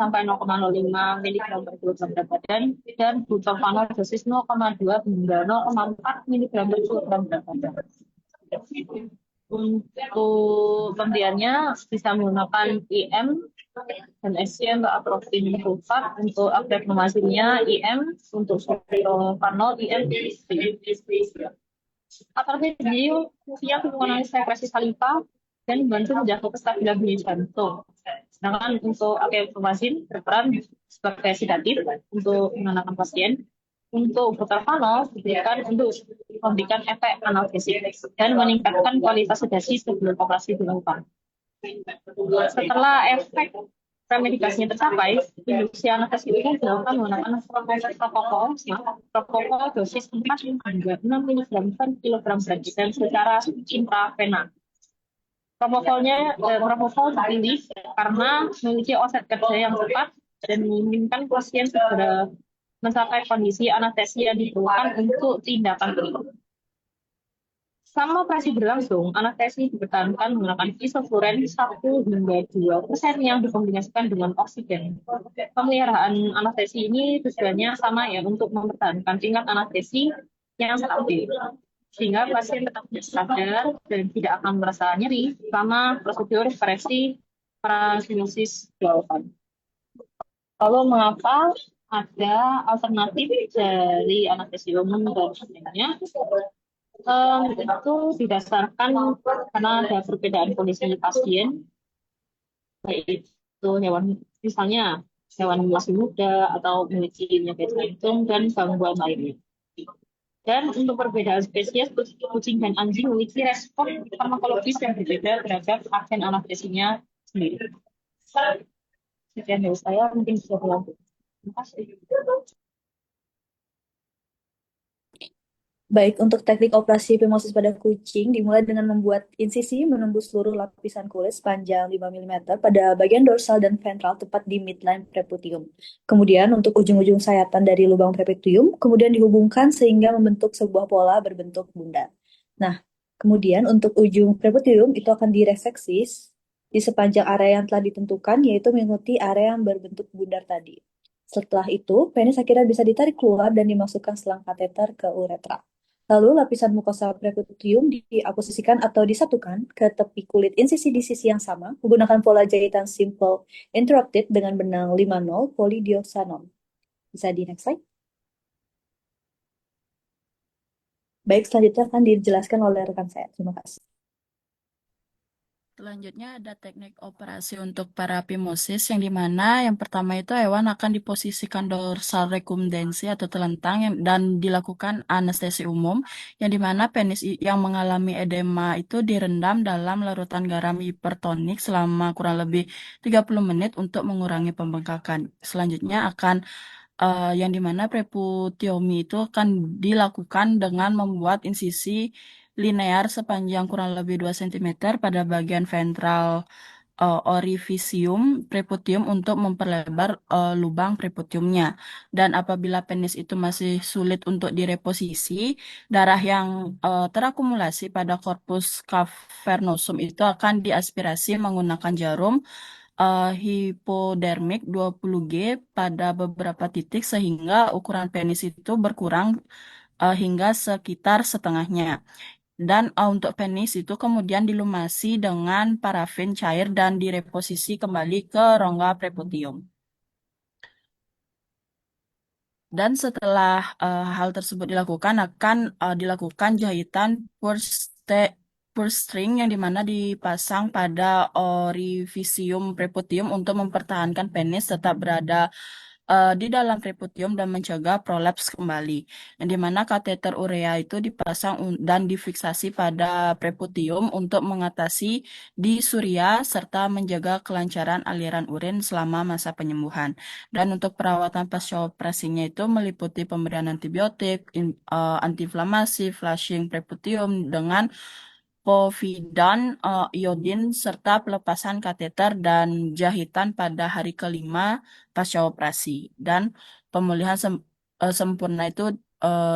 sampai 0,05 mg per kilogram berat badan, dan butanol dosis 0,2 hingga 0,4 mg per kilogram berat badan. Untuk pemberiannya bisa menggunakan IM dan SC untuk atropin sulfat, untuk akeflomazinnya IM, untuk sulfonol IM. Atropin sendiri fungsinya untuk mengurangi sekresi saliva dan membantu menjaga kestabilan bunyi jantung. Sedangkan untuk akeflomazin berperan sebagai sedatif untuk menenangkan pasien. Untuk butanol diberikan untuk memberikan efek analgesik dan meningkatkan kualitas sedasi sebelum operasi dilakukan. Setelah efek premedikasinya tercapai, induksi anestesi itu dilakukan menggunakan propofol dosis 4 hingga 6 mg per kilogram berat badan secara intravena. Propofol dipilih karena memiliki onset kerja yang cepat dan memungkinkan pasien segera mencapai kondisi anestesi yang diperlukan untuk tindakan berikut. Selama operasi berlangsung, anestesi dipertahankan menggunakan isofluren 1 hingga 2% yang dikombinasikan dengan oksigen. Pemeliharaan anestesi ini tujuannya sama ya, untuk mempertahankan tingkat anestesi yang stabil, sehingga pasien tetap sadar dan tidak akan merasa nyeri selama prosedur operasi parasitosis dilakukan. Lalu mengapa ada alternatif dari anestesi umum dan sebagainya? Itu didasarkan karena ada perbedaan kondisi pasien, baik itu hewan, misalnya hewan masih muda atau memiliki penyakit jantung dan gangguan lainnya. Dan untuk perbedaan spesies, kucing dan anjing memiliki respon farmakologis yang berbeda terhadap agen anestesinya sendiri. Sekian dari saya, mungkin bisa berlanjut. Terima kasih. Baik, untuk teknik operasi femosis pada kucing dimulai dengan membuat insisi menembus seluruh lapisan kulit sepanjang 5 mm pada bagian dorsal dan ventral tepat di midline preputium. Kemudian untuk ujung-ujung sayatan dari lubang preputium kemudian dihubungkan sehingga membentuk sebuah pola berbentuk bundar. Nah, kemudian untuk ujung preputium itu akan direseksi di sepanjang area yang telah ditentukan, yaitu mengikuti area yang berbentuk bundar tadi. Setelah itu, penis akhirnya bisa ditarik keluar dan dimasukkan selang kateter ke uretra. Lalu lapisan mukosa preputium diaposisikan atau disatukan ke tepi kulit insisi di sisi yang sama menggunakan pola jahitan simple interrupted dengan benang 5-0 polydioxanone. Bisa di next slide. Baik, selanjutnya akan dijelaskan oleh rekan saya. Terima kasih. Selanjutnya ada teknik operasi untuk parapimosis yang dimana yang pertama itu hewan akan diposisikan dorsal rekumdensi atau telentang dan dilakukan anestesi umum yang dimana penis yang mengalami edema itu direndam dalam larutan garam hipertonik selama kurang lebih 30 menit untuk mengurangi pembengkakan. Selanjutnya akan yang dimana preputiomi itu akan dilakukan dengan membuat insisi linear sepanjang kurang lebih 2 cm pada bagian ventral orifisium preputium untuk memperlebar lubang preputiumnya. Dan apabila penis itu masih sulit untuk direposisi, darah yang terakumulasi pada korpus cavernosum itu akan diaspirasi menggunakan jarum hipodermik 20G pada beberapa titik sehingga ukuran penis itu berkurang hingga sekitar setengahnya. Dan untuk penis itu kemudian dilumasi dengan parafin cair dan direposisi kembali ke rongga preputium. Dan setelah hal tersebut dilakukan, akan dilakukan jahitan purse string yang dimana dipasang pada orifisium preputium untuk mempertahankan penis tetap berada di dalam preputium dan mencegah prolaps kembali. Yang dimana kateter urea itu dipasang dan difiksasi pada preputium untuk mengatasi disuria serta menjaga kelancaran aliran urin selama masa penyembuhan. Dan untuk perawatan pasca operasinya itu meliputi pemberian antibiotik, antiinflamasi, flushing preputium dengan povidan, iodin, serta pelepasan kateter dan jahitan pada hari kelima pasca operasi. Dan pemulihan sempurna itu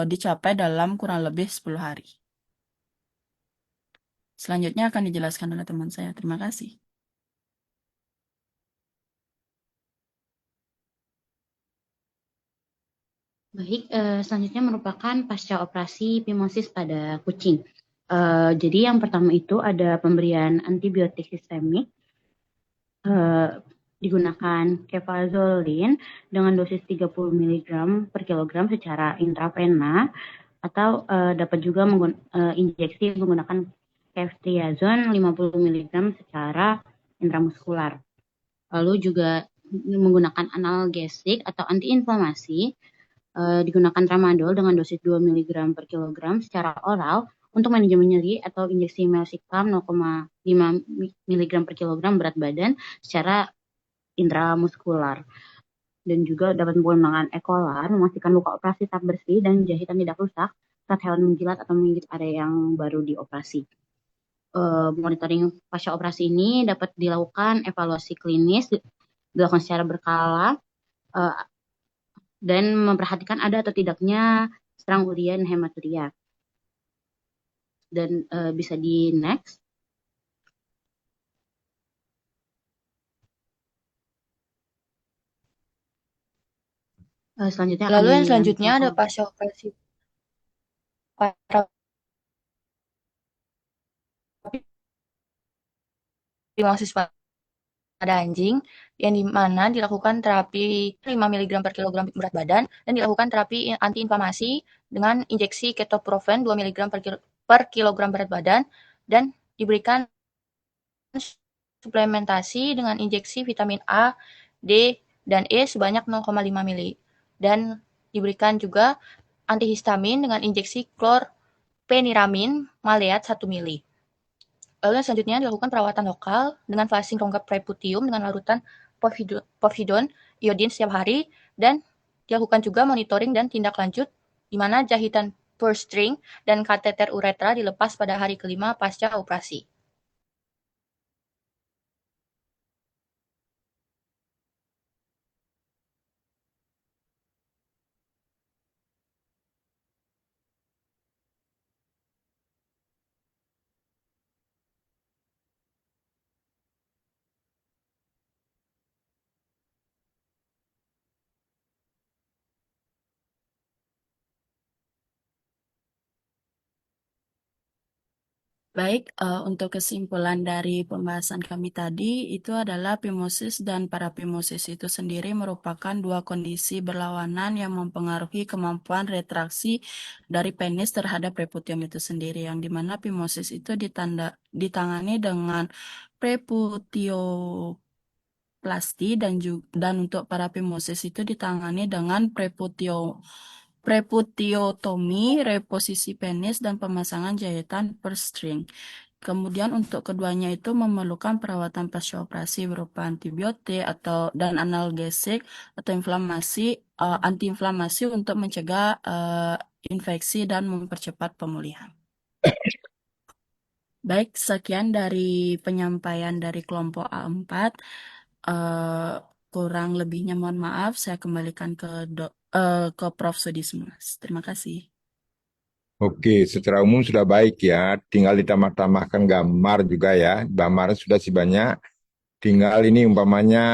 dicapai dalam kurang lebih 10 hari. Selanjutnya akan dijelaskan oleh teman saya. Terima kasih. Baik, selanjutnya merupakan pasca operasi phimosis pada kucing. Jadi yang pertama itu ada pemberian antibiotik sistemik, digunakan cefazolin dengan dosis 30 mg per kilogram secara intravena atau dapat juga injeksi menggunakan ceftriaxone 50 mg secara intramuskular. Lalu juga menggunakan analgesik atau antiinflamasi, digunakan tramadol dengan dosis 2 mg per kilogram secara oral untuk manajemen nyeri atau injeksi meloxicam 0,5 mg per kilogram berat badan secara intramuskular. Dan juga dapat menggunakan ekolar, memastikan luka operasi tetap bersih dan jahitan tidak rusak saat hewan menjilat atau menggigit area yang baru dioperasi. Monitoring pasca operasi ini dapat dilakukan evaluasi klinis, dilakukan secara berkala, dan memperhatikan ada atau tidaknya serang urea dan hematuria. Dan bisa di next. Selanjutnya Lalu yang selanjutnya ada pasca operasi parapimosis pada anjing yang dimana dilakukan terapi 5 mg per kilogram berat badan dan dilakukan terapi antiinflamasi dengan injeksi ketoprofen 2 mg per kilogram berat badan dan diberikan suplementasi dengan injeksi vitamin A, D, dan E sebanyak 0,5 mili dan diberikan juga antihistamin dengan injeksi chlorpheniramine maleat 1 mili. Lalu yang selanjutnya dilakukan perawatan lokal dengan flushing rongga preputium dengan larutan povidone iodin setiap hari dan dilakukan juga monitoring dan tindak lanjut di mana jahitan purse string dan kateter uretra dilepas pada hari kelima pasca operasi. Baik, untuk kesimpulan dari pembahasan kami tadi itu adalah phimosis dan paraphimosis itu sendiri merupakan dua kondisi berlawanan yang mempengaruhi kemampuan retraksi dari penis terhadap preputium itu sendiri, yang dimana phimosis itu ditangani dengan preputioplasti dan untuk paraphimosis itu ditangani dengan preputiotomi, reposisi penis, dan pemasangan jahitan per string. Kemudian untuk keduanya itu memerlukan perawatan pasca operasi berupa antibiotik dan analgesik atau antiinflamasi untuk mencegah infeksi dan mempercepat pemulihan. Baik, sekian dari penyampaian dari kelompok A4. Kurang lebihnya mohon maaf, saya kembalikan ke Prof. Sudismas. Terima kasih. Oke, secara umum sudah baik ya. Tinggal ditambah-tambahkan gambar juga ya. Gambar sudah sih banyak. Tinggal ini umpamanya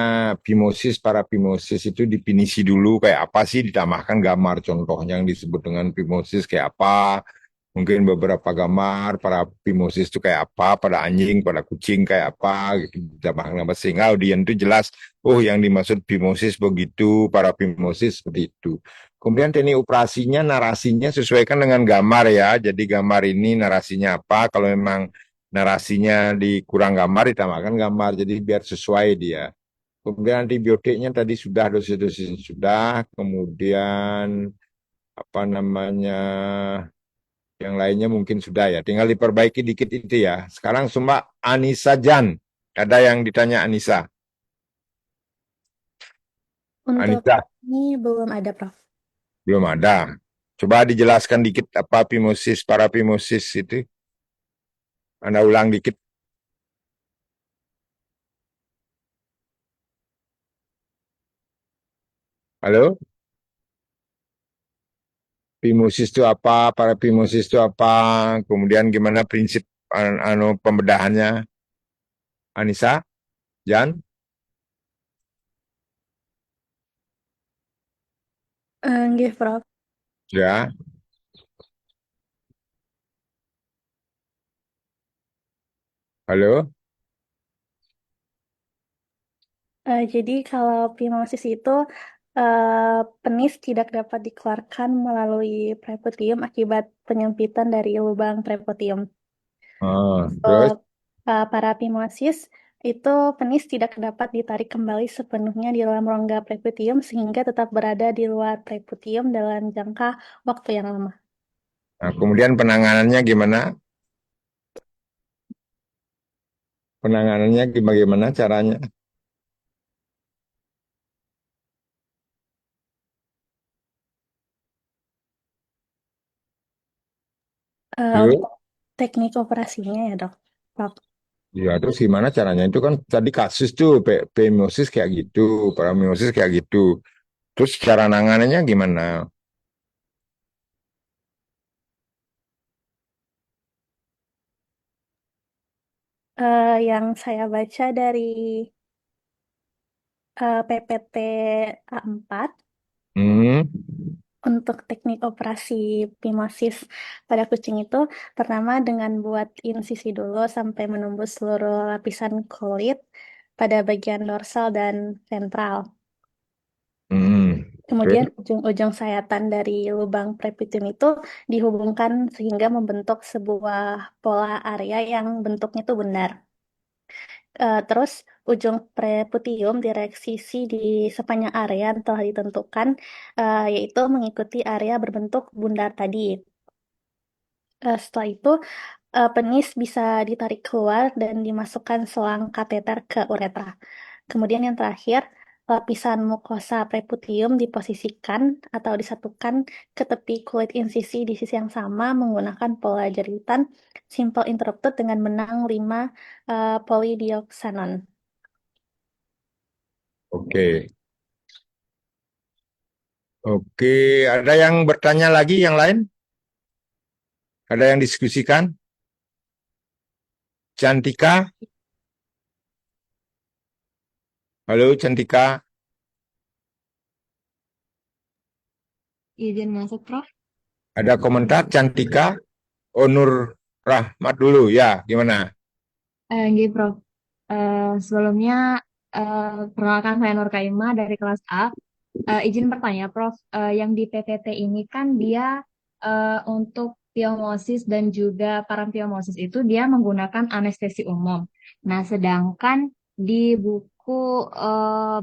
phimosis, paraphimosis itu definisi dulu kayak apa sih, ditambahkan gambar contohnya yang disebut dengan phimosis kayak apa. Mungkin beberapa gambar para phimosis itu kayak apa, pada anjing, pada kucing kayak apa, gitu. Ditambahkan gambar sehingga audiens itu jelas, oh yang dimaksud phimosis begitu, para phimosis seperti itu. Kemudian teknik operasinya, narasinya sesuaikan dengan gambar ya. Jadi gambar ini narasinya apa, kalau memang narasinya dikurang gambar, ditambahkan gambar, jadi biar sesuai dia. Kemudian antibiotiknya tadi sudah, dosis-dosisnya sudah, kemudian apa namanya, yang lainnya mungkin sudah ya, tinggal diperbaiki dikit itu ya. Sekarang Sumba Anissa Jan, ada yang ditanya Anissa. Untuk Anissa, ini belum ada, Prof. belum ada. Coba dijelaskan dikit apa phimosis, paraphimosis itu. Anda ulang dikit. Halo? Phimosis itu apa, paraphimosis itu apa, kemudian gimana prinsip pembedahannya? Anissa, Jan? Nggih, Prof. Ya. Halo? Jadi kalau phimosis itu penis tidak dapat dikeluarkan melalui preputium akibat penyempitan dari lubang preputium. Terus? Paraphimosis itu penis tidak dapat ditarik kembali sepenuhnya di dalam rongga preputium sehingga tetap berada di luar preputium dalam jangka waktu yang lama. Nah, kemudian penanganannya gimana? Penanganannya bagaimana caranya? Untuk teknik operasinya ya, Dok. Prof. Ya, terus gimana caranya? Itu kan tadi kasus tuh, phimosis kayak gitu, paraphimosis kayak gitu. Terus cara nanganannya gimana? Yang saya baca dari PPT A4 untuk teknik operasi phimosis pada kucing itu pertama dengan buat insisi dulu sampai menembus seluruh lapisan kulit pada bagian dorsal dan ventral. Kemudian ujung-ujung sayatan dari lubang preputium itu dihubungkan sehingga membentuk sebuah pola area yang bentuknya itu bundar. Terus ujung preputium direksisi di sepanjang area yang telah ditentukan, yaitu mengikuti area berbentuk bundar tadi. Setelah itu, penis bisa ditarik keluar dan dimasukkan selang kateter ke uretra. Kemudian yang terakhir, lapisan mukosa preputium diposisikan atau disatukan ke tepi kulit insisi di sisi yang sama menggunakan pola jeritan simple interrupted dengan benang 5 polydioxanon. Oke. Oke, ada yang bertanya lagi yang lain? Ada yang diskusikan? Cantika? Halo Cantika? Izin masuk, Prof. Ada komentar Cantika? Onur Rahmat dulu, ya, gimana? Nggih, Prof. Sebelumnya, perkenalkan saya Nur Kaima dari kelas A. Izin bertanya, Prof. Yang di PPT ini kan dia untuk pyomosis dan juga parampyomosis itu dia menggunakan anestesi umum. Nah, sedangkan di buku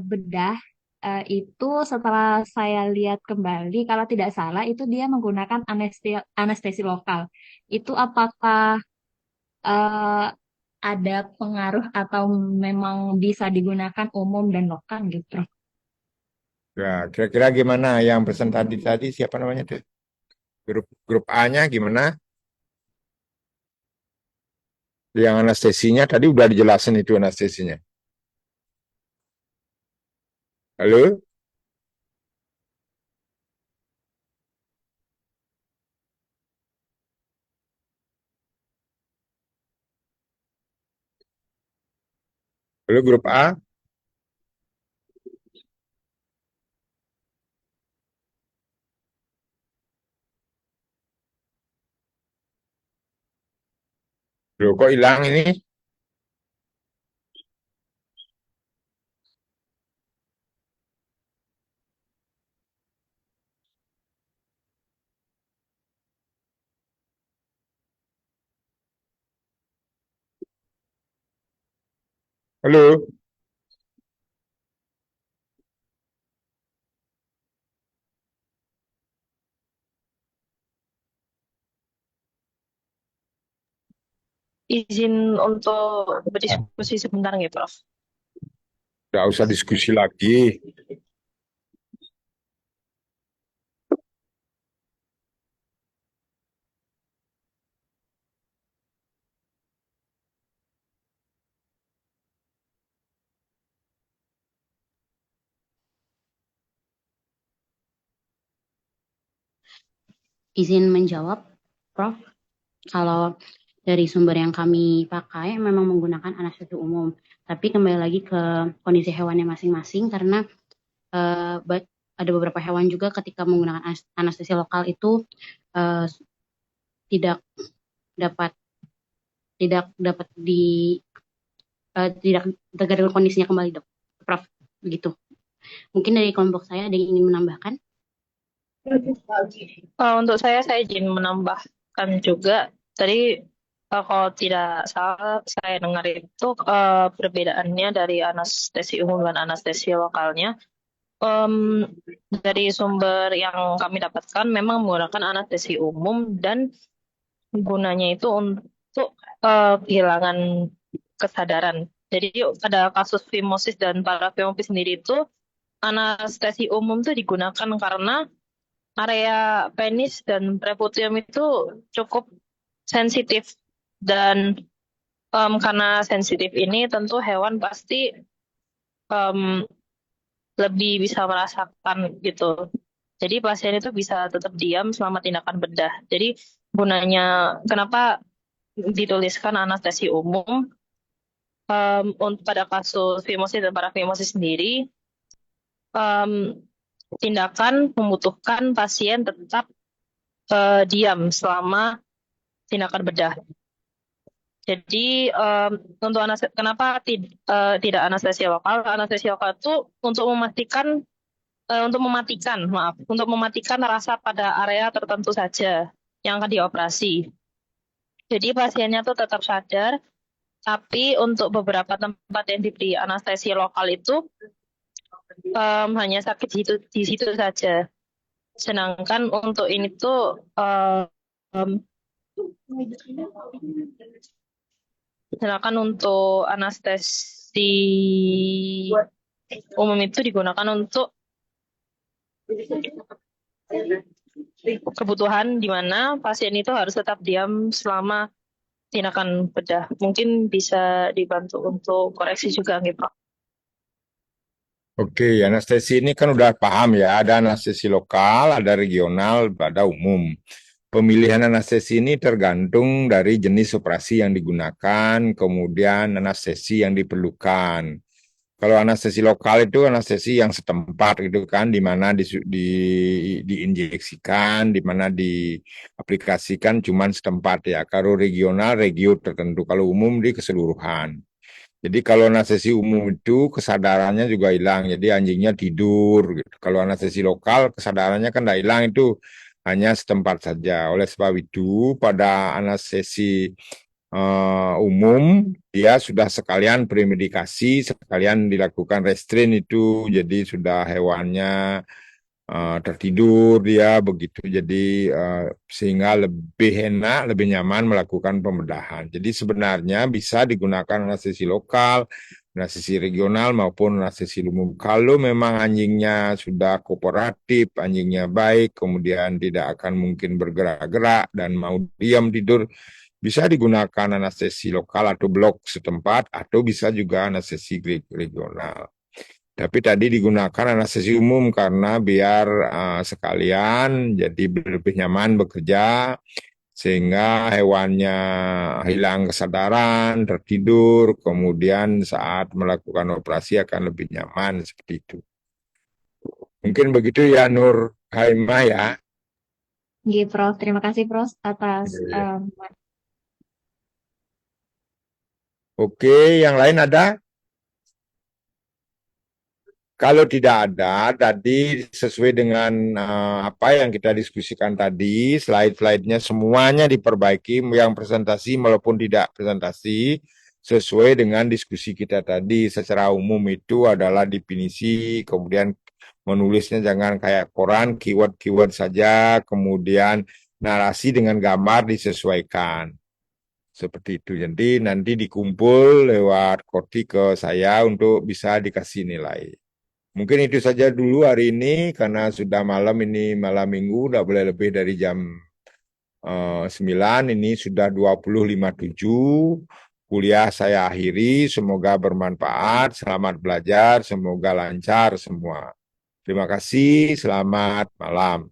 bedah itu setelah saya lihat kembali, kalau tidak salah itu dia menggunakan anestesi lokal. Itu apakah eh, ada pengaruh atau memang bisa digunakan umum dan lokal gitu, Prof? Ya, kira-kira gimana yang pesan tadi siapa namanya tuh? Grup A-nya gimana? Yang anestesinya tadi udah dijelasin itu anestesinya. Halo? Halo grup A? Loh, kok hilang ini? Halo? Izin untuk berdiskusi sebentar nggih, Prof. Nggak usah diskusi lagi. Izin menjawab, Prof. Kalau dari sumber yang kami pakai memang menggunakan anestesi umum, tapi kembali lagi ke kondisi hewannya masing-masing karena ada beberapa hewan juga ketika menggunakan anestesi lokal itu tidak dapat tidak tergantung kondisinya kembali, Dok. Prof, begitu. Mungkin dari kelompok saya ada yang ingin menambahkan? Untuk saya izin menambahkan juga. Tadi kalau tidak salah saya dengar itu perbedaannya dari anestesi umum dan anestesi lokalnya. Dari sumber yang kami dapatkan memang menggunakan anestesi umum dan gunanya itu untuk kehilangan kesadaran. Jadi pada kasus fimosis dan parafimosis sendiri itu anestesi umum itu digunakan karena area penis dan pereputium itu cukup sensitif dan karena sensitif ini tentu hewan pasti lebih bisa merasakan gitu. Jadi pasien itu bisa tetap diam selama tindakan bedah. Jadi gunanya kenapa dituliskan anestesi umum untuk pada kasus fimosis dan parafimosis sendiri tindakan membutuhkan pasien tetap diam selama tindakan bedah. Jadi untuk kenapa tidak anestesi lokal? Anestesi lokal itu untuk mematikan rasa pada area tertentu saja yang akan dioperasi. Jadi pasiennya tuh tetap sadar, tapi untuk beberapa tempat yang diberi anestesi lokal itu hanya sakit di situ saja. Sedangkan untuk ini tuh sedangkan untuk anestesi umum itu digunakan untuk kebutuhan di mana pasien itu harus tetap diam selama tindakan bedah. Mungkin bisa dibantu untuk koreksi juga, gitu. Oke, anestesi ini kan udah paham ya, ada anestesi lokal, ada regional, ada umum. Pemilihan anestesi ini tergantung dari jenis operasi yang digunakan, kemudian anestesi yang diperlukan. Kalau anestesi lokal itu anestesi yang setempat gitu kan, di mana diinjeksikan, di mana diaplikasikan cuman setempat ya. Kalau regional, regio tertentu. Kalau umum di keseluruhan. Jadi kalau anestesi umum itu kesadarannya juga hilang, jadi anjingnya tidur. Gitu. Kalau anestesi lokal kesadarannya kan tidak hilang, itu hanya setempat saja. Oleh sebab itu pada anestesi umum dia sudah sekalian premedikasi, sekalian dilakukan restrain itu, jadi sudah hewannya tertidur dia begitu, jadi sehingga lebih enak, lebih nyaman melakukan pembedahan. Jadi sebenarnya bisa digunakan anestesi lokal, anestesi regional maupun anestesi umum. Kalau memang anjingnya sudah kooperatif, anjingnya baik, kemudian tidak akan mungkin bergerak-gerak dan mau diam tidur, bisa digunakan anestesi lokal atau blok setempat, atau bisa juga anestesi regional. Tapi tadi digunakan anestesi umum karena biar sekalian jadi lebih nyaman bekerja, sehingga hewannya hilang kesadaran, tertidur, kemudian saat melakukan operasi akan lebih nyaman seperti itu. Mungkin begitu ya Nur Haimah ya. Nggih, Prof. Terima kasih, Prof, atas Oke, yang lain ada? Kalau tidak ada, tadi sesuai dengan apa yang kita diskusikan tadi, slide-slide-nya semuanya diperbaiki, yang presentasi maupun tidak presentasi, sesuai dengan diskusi kita tadi. Secara umum itu adalah definisi, kemudian menulisnya jangan kayak koran, keyword-keyword saja, kemudian narasi dengan gambar disesuaikan. Seperti itu. Jadi nanti dikumpul lewat Korti ke saya untuk bisa dikasih nilai. Mungkin itu saja dulu hari ini, karena sudah malam, ini malam minggu, udah boleh lebih dari jam 9, ini sudah 20.57. Kuliah saya akhiri, semoga bermanfaat, selamat belajar, semoga lancar semua. Terima kasih, selamat malam.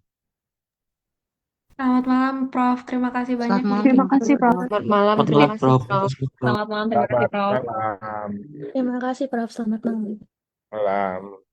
Selamat malam, Prof. Terima kasih banyak. Terima kasih, Prof. Selamat malam, Selamat terima malam, kasih, Prof. Prof. Selamat malam, terima kasih, Prof. Malam. Terima kasih, Prof. Selamat malam. Malam.